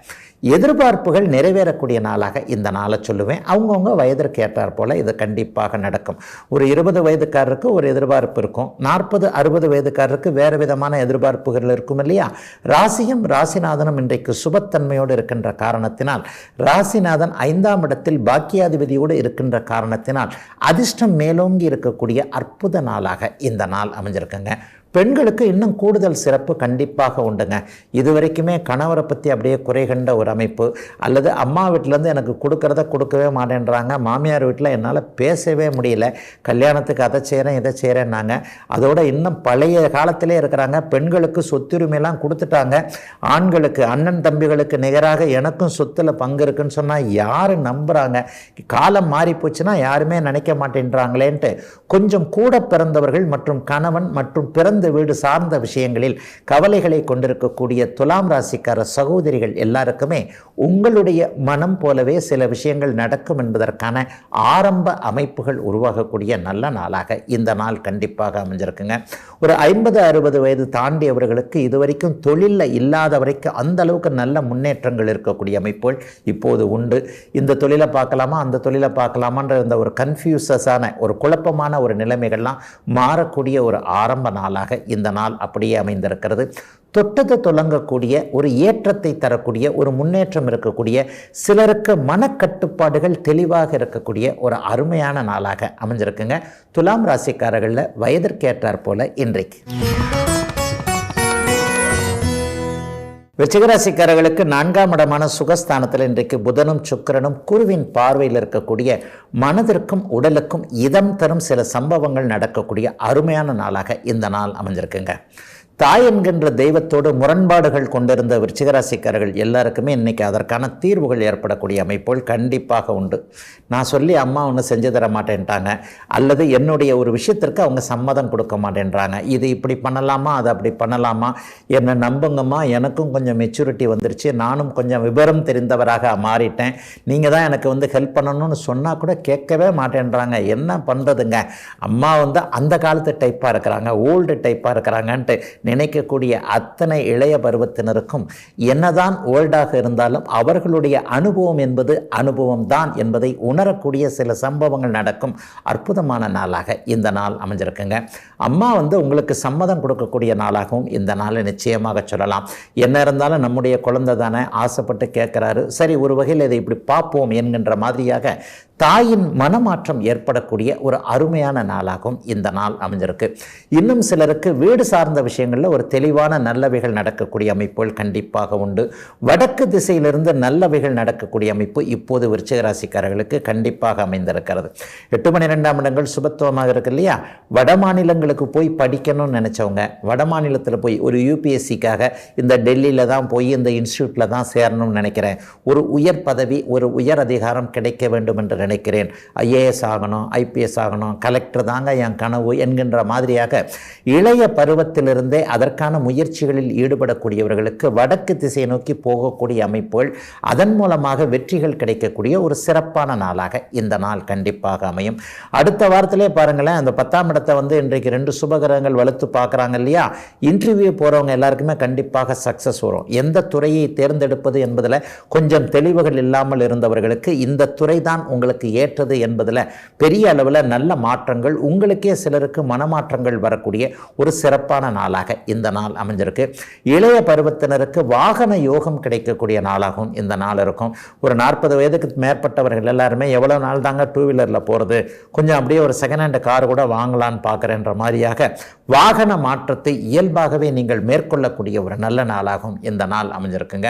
எதிர்பார்ப்புகள் நிறைவேறக்கூடிய நாளாக இந்த நாளை சொல்லுவேன். அவங்கவுங்க வயதிற்கு ஏற்றாற் போல இது கண்டிப்பாக நடக்கும். ஒரு 20 வயதுக்காரருக்கு ஒரு எதிர்பார்ப்பு இருக்கும், 40-60 வயதுக்காரருக்கு வேறு விதமான எதிர்பார்ப்புகள் இருக்கும் இல்லையா. ராசியும் ராசிநாதனும் இன்றைக்கு சுபத்தன்மையோடு இருக்கின்ற காரணத்தினால், ராசிநாதன் 5ஆம் இடத்தில் பாக்கியாதிபதியோடு இருக்கின்ற காரணத்தினால் அதிர்ஷ்டம் மேலோங்கி இருக்கக்கூடிய அற்புத நாளாக இந்த நாள் அமைஞ்சிருக்குங்க. பெண்களுக்கு இன்னும் கூடுதல் சிறப்பு கண்டிப்பாக உண்டுங்க. இதுவரைக்குமே கணவரை பற்றி அப்படியே குறை கண்ட ஒரு அமைப்பு, அல்லது அம்மா வீட்டிலேருந்து எனக்கு கொடுக்கறத கொடுக்கவே மாட்டேன்றாங்க, மாமியார் வீட்டில் என்னால் பேசவே முடியல, கல்யாணத்துக்கு அதை செய்கிறேன் இதை செய்கிறேன்னாங்க. அதோட இன்னும் பழைய காலத்திலே இருக்கிறாங்க. பெண்களுக்கு சொத்துரிமையெல்லாம் கொடுத்துட்டாங்க, ஆண்களுக்கு அண்ணன் தம்பிகளுக்கு நிகராக எனக்கும் சொத்தில் பங்கு இருக்குன்னு சொன்னால் யார் நம்புகிறாங்க? காலம் மாறி போச்சுன்னா யாருமே நினைக்க மாட்டேன்றாங்களேன்ட்டு கொஞ்சம் கூட பிறந்தவர்கள் மற்றும் கணவன் மற்றும் பிறந்த வீடு சார்ந்த விஷயங்களில் கவலைகளை கொண்டிருக்கக்கூடிய துலாம் ராசிக்கார சகோதரிகள் எல்லாருக்குமே உங்களுடைய மனம் போலவே சில விஷயங்கள் நடக்கும் என்பதற்கான ஆரம்ப அமைப்புகள் உருவாகக்கூடிய நல்ல நாளாக இந்த நாள் கண்டிப்பாக அமைஞ்சிருக்குங்க. ஒரு 50-60 வயது தாண்டியவர்களுக்கு இதுவரைக்கும் தொழிலில் இல்லாத வரைக்கும் அந்த அளவுக்கு நல்ல முன்னேற்றங்கள் இருக்கக்கூடிய அமைப்புகள் இப்போது உண்டு. இந்த தொழிலை பார்க்கலாமா அந்த தொழிலை பார்க்கலாமான்ற இந்த ஒரு கன்ஃபியூசஸான ஒரு குழப்பமான ஒரு நிலைமைகள்லாம் மாறக்கூடிய ஒரு ஆரம்ப நாளாக இந்த நாள் அப்படியே அமைந்திருக்கிறது. தொட்டது தொடங்கக்கூடிய ஒரு ஏற்றத்தை தரக்கூடிய ஒரு முன்னேற்றம் இருக்கக்கூடிய, சிலருக்கு மனக்கட்டுப்பாடுகள் தெளிவாக இருக்கக்கூடிய ஒரு அருமையான நாளாக அமைஞ்சிருக்குங்க துலாம் ராசிக்காரர்களில் வயதிற்கேற்றாற் போல இன்றைக்கு. விருச்சிகராசிக்காரர்களுக்கு 4ஆம் இடமான சுகஸ்தானத்தில் இன்றைக்கு புதனும் சுக்கிரனும் குருவின் பார்வையில் இருக்கக்கூடிய மனதிற்கும் உடலுக்கும் இதம் தரும் சில சம்பவங்கள் நடக்கக்கூடிய அருமையான நாளாக இந்த நாள் அமைஞ்சிருக்குங்க. தாய் என்கின்ற தெய்வத்தோடு முரண்பாடுகள் கொண்டிருந்த விருச்சிகராசிக்காரர்கள் எல்லாருக்குமே இன்றைக்கி அதற்கான தீர்வுகள் ஏற்படக்கூடிய அமைப்புகள் கண்டிப்பாக உண்டு. நான் சொல்லி அம்மா ஒன்று செஞ்சு தர மாட்டேன்ட்டாங்க, அல்லது என்னுடைய ஒரு விஷயத்திற்கு அவங்க சம்மதம் கொடுக்க மாட்டேன்றாங்க, இது இப்படி பண்ணலாமா அது அப்படி பண்ணலாமா, என்னை நம்புங்கம்மா, எனக்கும் கொஞ்சம் மெச்சூரிட்டி வந்துருச்சு, நானும் கொஞ்சம் விவரம் தெரிந்தவராக மாறிட்டேன், நீங்கள் தான் எனக்கு ஹெல்ப் பண்ணணும்னு சொன்னால் கூட கேட்கவே மாட்டேன்றாங்க, என்ன பண்ணுறதுங்க, அம்மா அந்த காலத்து டைப்பாக இருக்கிறாங்க, ஓல்டு டைப்பாக இருக்கிறாங்கன்ட்டு நினைக்கக்கூடிய அத்தனை இளைய பருவத்தினருக்கும் என்னதான் ஓல்டாக இருந்தாலும் அவர்களுடைய அனுபவம் என்பது அனுபவம் தான் என்பதை உணரக்கூடிய சில சம்பவங்கள் நடக்கும் அற்புதமான நாளாக இந்த நாள் அமைஞ்சிருக்குங்க. அம்மா உங்களுக்கு சம்மதம் கொடுக்கக்கூடிய நாளாகவும் இந்த நாளை நிச்சயமாக சொல்லலாம். என்ன இருந்தாலும் நம்முடைய குழந்தை தானே, ஆசைப்பட்டு கேட்குறாரு, சரி ஒரு வகையில் இதை இப்படி பார்ப்போம் என்கின்ற மாதிரியாக தாயின் மனமாற்றம் ஏற்படக்கூடிய ஒரு அருமையான நாளாகவும் இந்த நாள் அமைஞ்சிருக்கு. இன்னும் சிலருக்கு வீடு சார்ந்த விஷயங்களில் ஒரு தெளிவான நல்லவைகள் நடக்கக்கூடிய அமைப்புகள் கண்டிப்பாக உண்டு. வடக்கு திசையிலிருந்து நல்லவைகள் நடக்கக்கூடிய அமைப்பு இப்போது விருச்சிக ராசிக்காரர்களுக்கு கண்டிப்பாக அமைந்திருக்கிறது. 8-12 இடங்கள் சுபத்துவமாக இருக்கு இல்லையா. வட மாநிலங்களுக்கு போய் படிக்கணும்னு நினச்சவங்க, வட மாநிலத்தில் போய் ஒரு யூபிஎஸ்சிக்காக இந்த டெல்லியில் தான் போய் இந்த இன்ஸ்டியூட்டில் தான் சேரணும்னு நினைக்கிறேன், ஒரு உயர் பதவி ஒரு உயர் அதிகாரம் கிடைக்க வேண்டும் என்று நினைக்கிறேன், ஐஏஎஸ் ஆகணும், ஐபிஎஸ் ஆகணும், கலெக்டர் தாங்க என் கனவு என்கின்ற மாதிரியாக இளைய பருவத்திலிருந்தே அதற்கான முயற்சிகளில் ஈடுபடக்கூடியவர்களுக்கு வடக்கு திசை நோக்கி போகக்கூடிய அமைப்புகள், அதன் மூலமாக வெற்றிகள் கிடைக்கக்கூடிய ஒரு சிறப்பான நாளாக இந்த நாள் கண்டிப்பாக அமையும். அடுத்த வாரத்திலே பாருங்களேன், அந்த 10ஆம் இடத்தை இன்றைக்கு 2 சுபகிரகங்கள் வலுத்து பார்க்குறாங்க இல்லையா. இன்டர்வியூ போகிறவங்க எல்லாருக்குமே கண்டிப்பாக சக்ஸஸ் வரும். எந்த துறையை தேர்ந்தெடுப்பது என்பதில் கொஞ்சம் தெளிவுகள் இல்லாமல் இருந்தவர்களுக்கு இந்த துறை தான் உங்களுக்கு ஏற்றது என்பதில் பெரிய அளவில் நல்ல மாற்றங்கள், உங்களுக்கே சிலருக்கு மனமாற்றங்கள் வரக்கூடிய ஒரு சிறப்பான நாளாக இந்த நாள் அமைஞ்சிருக்கு. இளைய பருவத்தினருக்கு வாகன யோகம் கிடைக்கக்கூடிய நாளாகவும் இந்த நாள் இருக்கும். ஒரு 40 வயதுக்கு மேற்பட்டவர்கள் எல்லாருமே எவ்வளோ நாள் தாங்க 2 வீலரில் போகிறது, கொஞ்சம் அப்படியே ஒரு செகண்ட் ஹேண்ட் கார் கூட வாங்கலான்னு பார்க்குறேன்ற மாதிரியாக வாகன மாற்றத்தை இயல்பாகவே நீங்கள் மேற்கொள்ளக்கூடிய ஒரு நல்ல நாளாகவும் இந்த நாள் அமைஞ்சிருக்குங்க.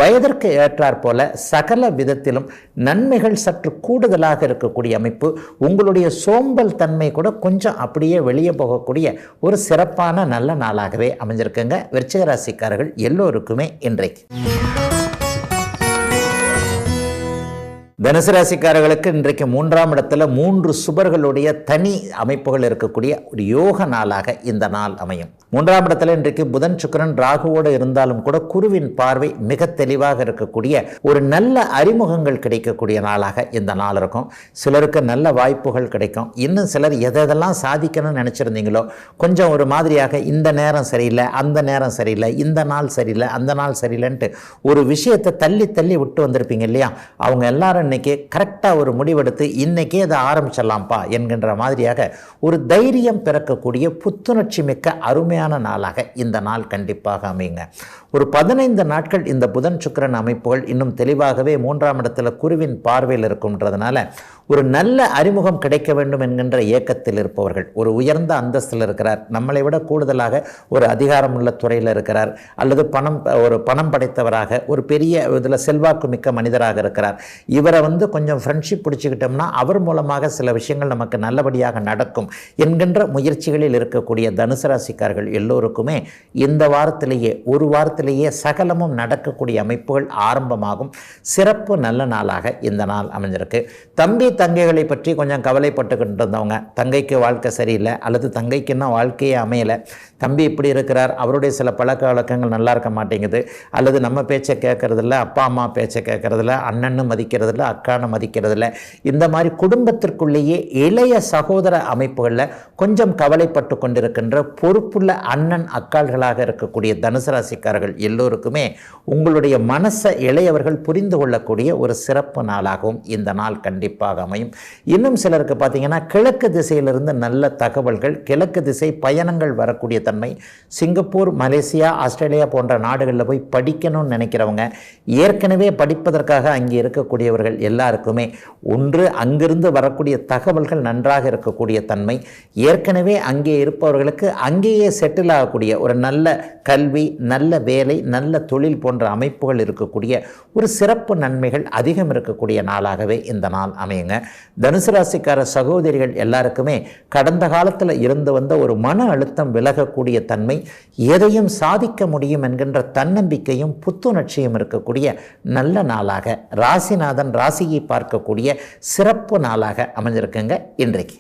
வயதிற்கு ஏற்றாற் போல சகல விதத்திலும் நன்மைகள் சற்று கூடுதலாக இருக்கக்கூடிய அமைப்பு, உங்களுடைய சோம்பல் தன்மை கூட கொஞ்சம் அப்படியே வெளியே போகக்கூடிய ஒரு சிறப்பான நல்ல நாளாகவே அமைஞ்சிருக்குங்க விருச்சிக ராசிக்காரர்கள் எல்லோருக்குமே இன்றைக்கு. தனுசு ராசிக்காரர்களுக்கு இன்றைக்கு 3ஆம் இடத்துல 3 சுபர்களுடைய தனி அமைப்புகள் இருக்கக்கூடிய ஒரு யோக நாளாக இந்த நாள் அமையும். 3ஆம் இடத்துல இன்றைக்கு புதன் சுக்கிரன் ராகுவோடு இருந்தாலும் கூட குருவின் பார்வை மிக தெளிவாக இருக்கக்கூடிய ஒரு நல்ல அறிமுகங்கள் கிடைக்கக்கூடிய நாளாக இந்த நாள் இருக்கும். சிலருக்கு நல்ல வாய்ப்புகள் கிடைக்கும். இன்னும் சிலர் எதெல்லாம் சாதிக்கணும்னு நினச்சிருந்தீங்களோ கொஞ்சம் ஒரு மாதிரியாக இந்த நேரம் சரியில்லை, அந்த நேரம் சரியில்லை, இந்த நாள் சரியில்லை, அந்த நாள் சரியில்லைன்ட்டு ஒரு விஷயத்தை தள்ளி தள்ளி விட்டு வந்திருப்பீங்க இல்லையா. அவங்க எல்லாரும் இன்னைக்கு கரெக்டாக ஒரு முடிவெடுத்து இன்னைக்கே அதை ஆரம்பிச்சிடலாம்ப்பா என்கின்ற மாதிரியாக ஒரு தைரியம் பிறக்கக்கூடிய புத்துணர்ச்சி மிக்க அருமையான நாளாக இந்த நாள் கண்டிப்பாக அமையுங்க. ஒரு 15 நாட்கள் இந்த புதன் சுக்கிரன் அமைப்புகள் இன்னும் தெளிவாகவே 3ஆம் இடத்துல குருவின் பார்வையில் இருக்கும்ன்றதுனால ஒரு நல்ல அறிமுகம் கிடைக்க வேண்டும் என்கின்ற ஏக்கத்தில் இருப்பவர்கள், ஒரு உயர்ந்த அந்தஸ்தில் இருக்கிறார், நம்மளை விட கூடுதலாக ஒரு அதிகாரம் உள்ள துறையில் இருக்கிறார், அல்லது பணம் படைத்தவராக ஒரு பெரிய இதில் செல்வாக்கு மிக்க மனிதராக இருக்கிறார், இவரை கொஞ்சம் ஃப்ரெண்ட்ஷிப் பிடிச்சிக்கிட்டோம்னா அவர் மூலமாக சில விஷயங்கள் நமக்கு நல்லபடியாக நடக்கும் என்கின்ற முயற்சிகளில் இருக்கக்கூடிய தனுசு ராசிக்காரர்கள் எல்லோருக்குமே இந்த வாரத்திலேயே ஒரு வாரத்திலேயே சகலமும் நடக்கக்கூடிய அமைப்புகள் ஆரம்பமாகும் சிறப்பு நல்ல நாளாக இந்த நாள் அமைஞ்சிருக்கு. தம்பி தங்கைகளை பற்றி கொஞ்சம் கவலைப்பட்டுக்கிட்டு இருந்தவங்க, தங்கைக்கு வாழ்க்கை சரியில்லை அல்லது தங்கைக்கு இன்னும் வாழ்க்கையே அமையலை, தம்பி இப்படி இருக்கிறார், அவருடைய சில பழக்க வழக்கங்கள் நல்லா இருக்க மாட்டேங்குது, அல்லது நம்ம பேச்சை கேட்கறதில்ல, அப்பா அம்மா பேச்சை கேட்கறதில்ல, அண்ணன்னு மதிக்கிறதில்ல, அக்கான மதிக்கிறதில்ல, இந்த மாதிரி குடும்பத்திற்குள்ளேயே இளைய சகோதர அமைப்புகளில் கொஞ்சம் கவலைப்பட்டு கொண்டிருக்கின்ற பொறுப்புள்ள அண்ணன் அக்காள்களாக இருக்கக்கூடிய தனுசு ராசிக்காரர்கள் எல்லோருக்குமே உங்களுடைய மனசை இளையவர்கள் புரிந்து கொள்ளக்கூடிய ஒரு சிறப்பு நாளாகவும் இந்த நாள் கண்டிப்பாக அமையும். இன்னும் சிலருக்கு பார்த்தீங்கன்னா கிழக்கு திசையிலிருந்து நல்ல தகவல்கள், கிழக்கு திசை பயணங்கள் வரக்கூடிய தன்மை, சிங்கப்பூர், மலேசியா, ஆஸ்திரேலியா போன்ற நாடுகளில் போய் படிக்கணும்னு நினைக்கிறவங்க, ஏற்கனவே படிப்பதற்காக அங்கே இருக்கக்கூடியவர்கள் எல்லாருக்குமே ஒன்று அங்கிருந்து வரக்கூடிய தகவல்கள் நன்றாக இருக்கக்கூடிய தன்மை, ஏற்கனவே அங்கே இருப்பவர்களுக்கு அங்கேயே செட்டில் ஆகக்கூடிய ஒரு நல்ல கல்வி, நல்ல வேலை, நல்ல தொழில் போன்ற அமைப்புகள் இருக்கக்கூடிய ஒரு சிறப்பு நன்மைகள் அதிகம் இருக்கக்கூடிய நாளாகவே இந்த நாள் அமையுங்க. தனுசு ராசிக்கார சகோதரிகள் எல்லாருக்குமே கடந்த காலத்தில் இருந்து வந்த ஒரு மன அழுத்தம் விலகக்கூடிய தன்மை, எதையும் சாதிக்க முடியும் என்கின்ற தன்னம்பிக்கையும் புத்துணர்ச்சியும் இருக்கக்கூடிய நல்ல நாளாக ராசிநாதன் ராசியை பார்க்கக்கூடிய சிறப்பு நாளாக அமைஞ்சிருக்குங்க இன்றைக்கு.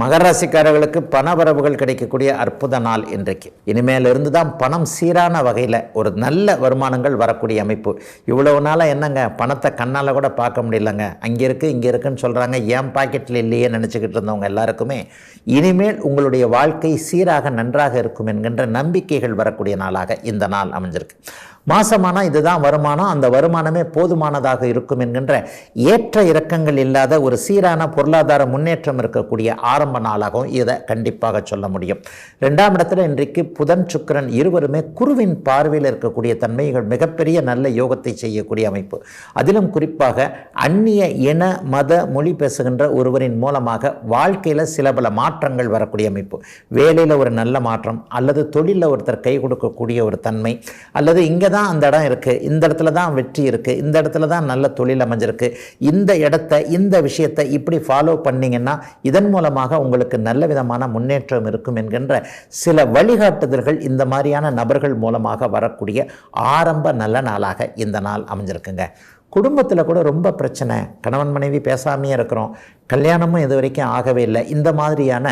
மகர ராசிக்காரர்களுக்கு பண வரவுகள் கிடைக்கக்கூடிய அற்புத நாள் இன்றைக்கு. இனிமேலிருந்து தான் பணம் சீரான வகையில் ஒரு நல்ல வருமானங்கள் வரக்கூடிய அமைப்பு. இவ்வளவு நாளாக என்னங்க பணத்தை கண்ணால் கூட பார்க்க முடியலங்க, அங்கே இருக்குது இங்கே இருக்குன்னு சொல்கிறாங்க, ஏன் பாக்கெட்டில் இல்லையே நினச்சிக்கிட்டு இருந்தவங்க எல்லாருக்குமே இனிமேல் உங்களுடைய வாழ்க்கை சீராக நன்றாக இருக்கும் என்கின்ற நம்பிக்கைகள் வரக்கூடிய நாளாக இந்த நாள் அமைஞ்சிருக்கு. மாசமானால் இதுதான் வருமானம், அந்த வருமானமே போதுமானதாக இருக்கும் என்கின்ற ஏற்ற இறக்கங்கள் இல்லாத ஒரு சீரான பொருளாதார முன்னேற்றம் இருக்கக்கூடிய ஆரம்ப நாளாகவும் இதை கண்டிப்பாக சொல்ல முடியும். 2ஆம் இடத்துல இன்றைக்கு புதன் சுக்கிரன் இருவருமே குருவின் பார்வையில் இருக்கக்கூடிய தன்மைகள் மிகப்பெரிய நல்ல யோகத்தை செய்யக்கூடிய அமைப்பு. அதிலும் குறிப்பாக அந்நிய இன மத மொழி பேசுகின்ற ஒருவரின் மூலமாக வாழ்க்கையில் சில பல மாற்றங்கள் வரக்கூடிய அமைப்பு. வேலையில் ஒரு நல்ல மாற்றம், அல்லது தொழிலில் ஒருத்தர் கை கொடுக்கக்கூடிய ஒரு தன்மை, அல்லது இங்கே தான் அந்த இடம் இருக்குது, இந்த இடத்துல தான் வெற்றி இருக்குது, இந்த இடத்துல தான் நல்ல தொழில் அமைஞ்சிருக்கு, இந்த இடத்த இந்த விஷயத்தை இப்படி ஃபாலோ பண்ணிங்கன்னா இதன் மூலமாக உங்களுக்கு நல்ல விதமான முன்னேற்றம் இருக்கும் என்கின்ற சில வழிகாட்டுதல்கள் இந்த மாதிரியான நபர்கள் மூலமாக வரக்கூடிய ஆரம்ப நல்ல நாளாக இந்த நாள் அமைஞ்சிருக்குங்க. குடும்பத்தில் கூட ரொம்ப பிரச்சனை, கணவன் மனைவி பேசாமையே இருக்கிறோம், கல்யாணமும் இது வரைக்கும் ஆகவே இல்லை, இந்த மாதிரியான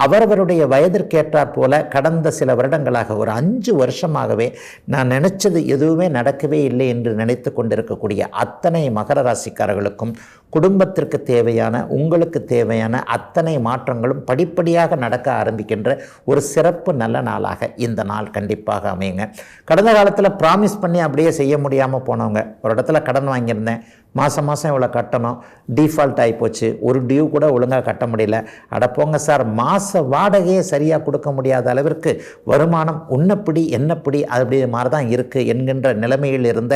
அவரவருடைய வயதிற்கேற்றாற் போல கடந்த சில வருடங்களாக ஒரு 5 வருஷமாகவே நான் நினைச்சது எதுவுமே நடக்கவே இல்லை என்று நினைத்து கொண்டிருக்கக்கூடிய அத்தனை மகர ராசிக்காரர்களுக்கும் குடும்பத்திற்கு தேவையான, உங்களுக்கு தேவையான அத்தனை மாற்றங்களும் படிப்படியாக நடக்க ஆரம்பிக்கின்ற ஒரு சிறப்பு நல்ல நாளாக இந்த நாள் கண்டிப்பாக அமையுங்க. கடந்த காலத்தில் ப்ராமிஸ் பண்ணி அப்படியே செய்ய முடியாமல் போனவங்க, ஒரு இடத்துல கடன் வாங்கியிருந்தேன், மாதம் இவ்வளோ கட்டணும், டிஃபால்ட் ஆகிப்போச்சு, ஒரு டியூ கூட ஒழுங்காக கட்ட முடியல, அடப்போங்க சார் மாத வாடகையே சரியாக கொடுக்க முடியாத அளவிற்கு வருமானம் உன்னப்படி என்னப்படி அப்படி மாதிரி தான் இருக்குது என்கின்ற நிலைமையில் இருந்த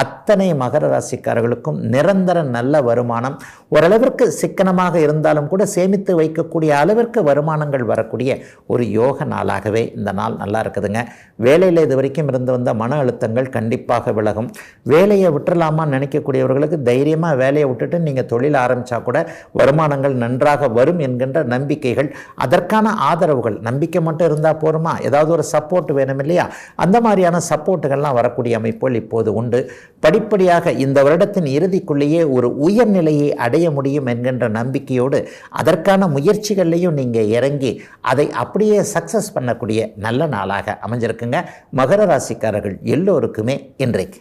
அத்தனை மகர ராசிக்காரர்களுக்கும் நிரந்தர நல்ல வருமானம், ஓரளவிற்கு சிக்கனமாக இருந்தாலும் கூட சேமித்து வைக்கக்கூடிய அளவிற்கு வருமானங்கள் வரக்கூடிய ஒரு யோக நாளாகவே இந்த நாள் நல்லா இருக்குதுங்க. வேலையில் இது வரைக்கும் இருந்து வந்த மன அழுத்தங்கள் கண்டிப்பாக விலகும். வேலையை விட்டுறலாமான்னு நினைக்கக்கூடியவர்களுக்கு தைரியமாக வேலையை விட்டுட்டு நீங்கள் தொழில் ஆரம்பித்தா கூட வருமானங்கள் நன்றாக வரும் என்கின்ற நம்பிக்கைகள், அதற்கான ஆதரவுகள், நம்பிக்கை மட்டும் இருந்தால் போருமா, ஏதாவது ஒரு சப்போர்ட் வேணும் இல்லையா, அந்த மாதிரியான சப்போர்ட்டுகள்லாம் வரக்கூடிய அமைப்புகள் இப்போது உண்டு. படிப்படியாக இந்த வருடத்தின் இறுதிக்குள்ளேயே ஒரு உயர்நிலையை அடைய முடியும் என்கின்ற நம்பிக்கையோடு அதற்கான முயற்சிகள்லையும் நீங்கள் இறங்கி அதை அப்படியே சக்ஸஸ் பண்ணக்கூடிய நல்ல நாளாக அமைஞ்சிருக்குங்க மகர ராசிக்காரர்கள் எல்லோருக்குமே இன்றைக்கு.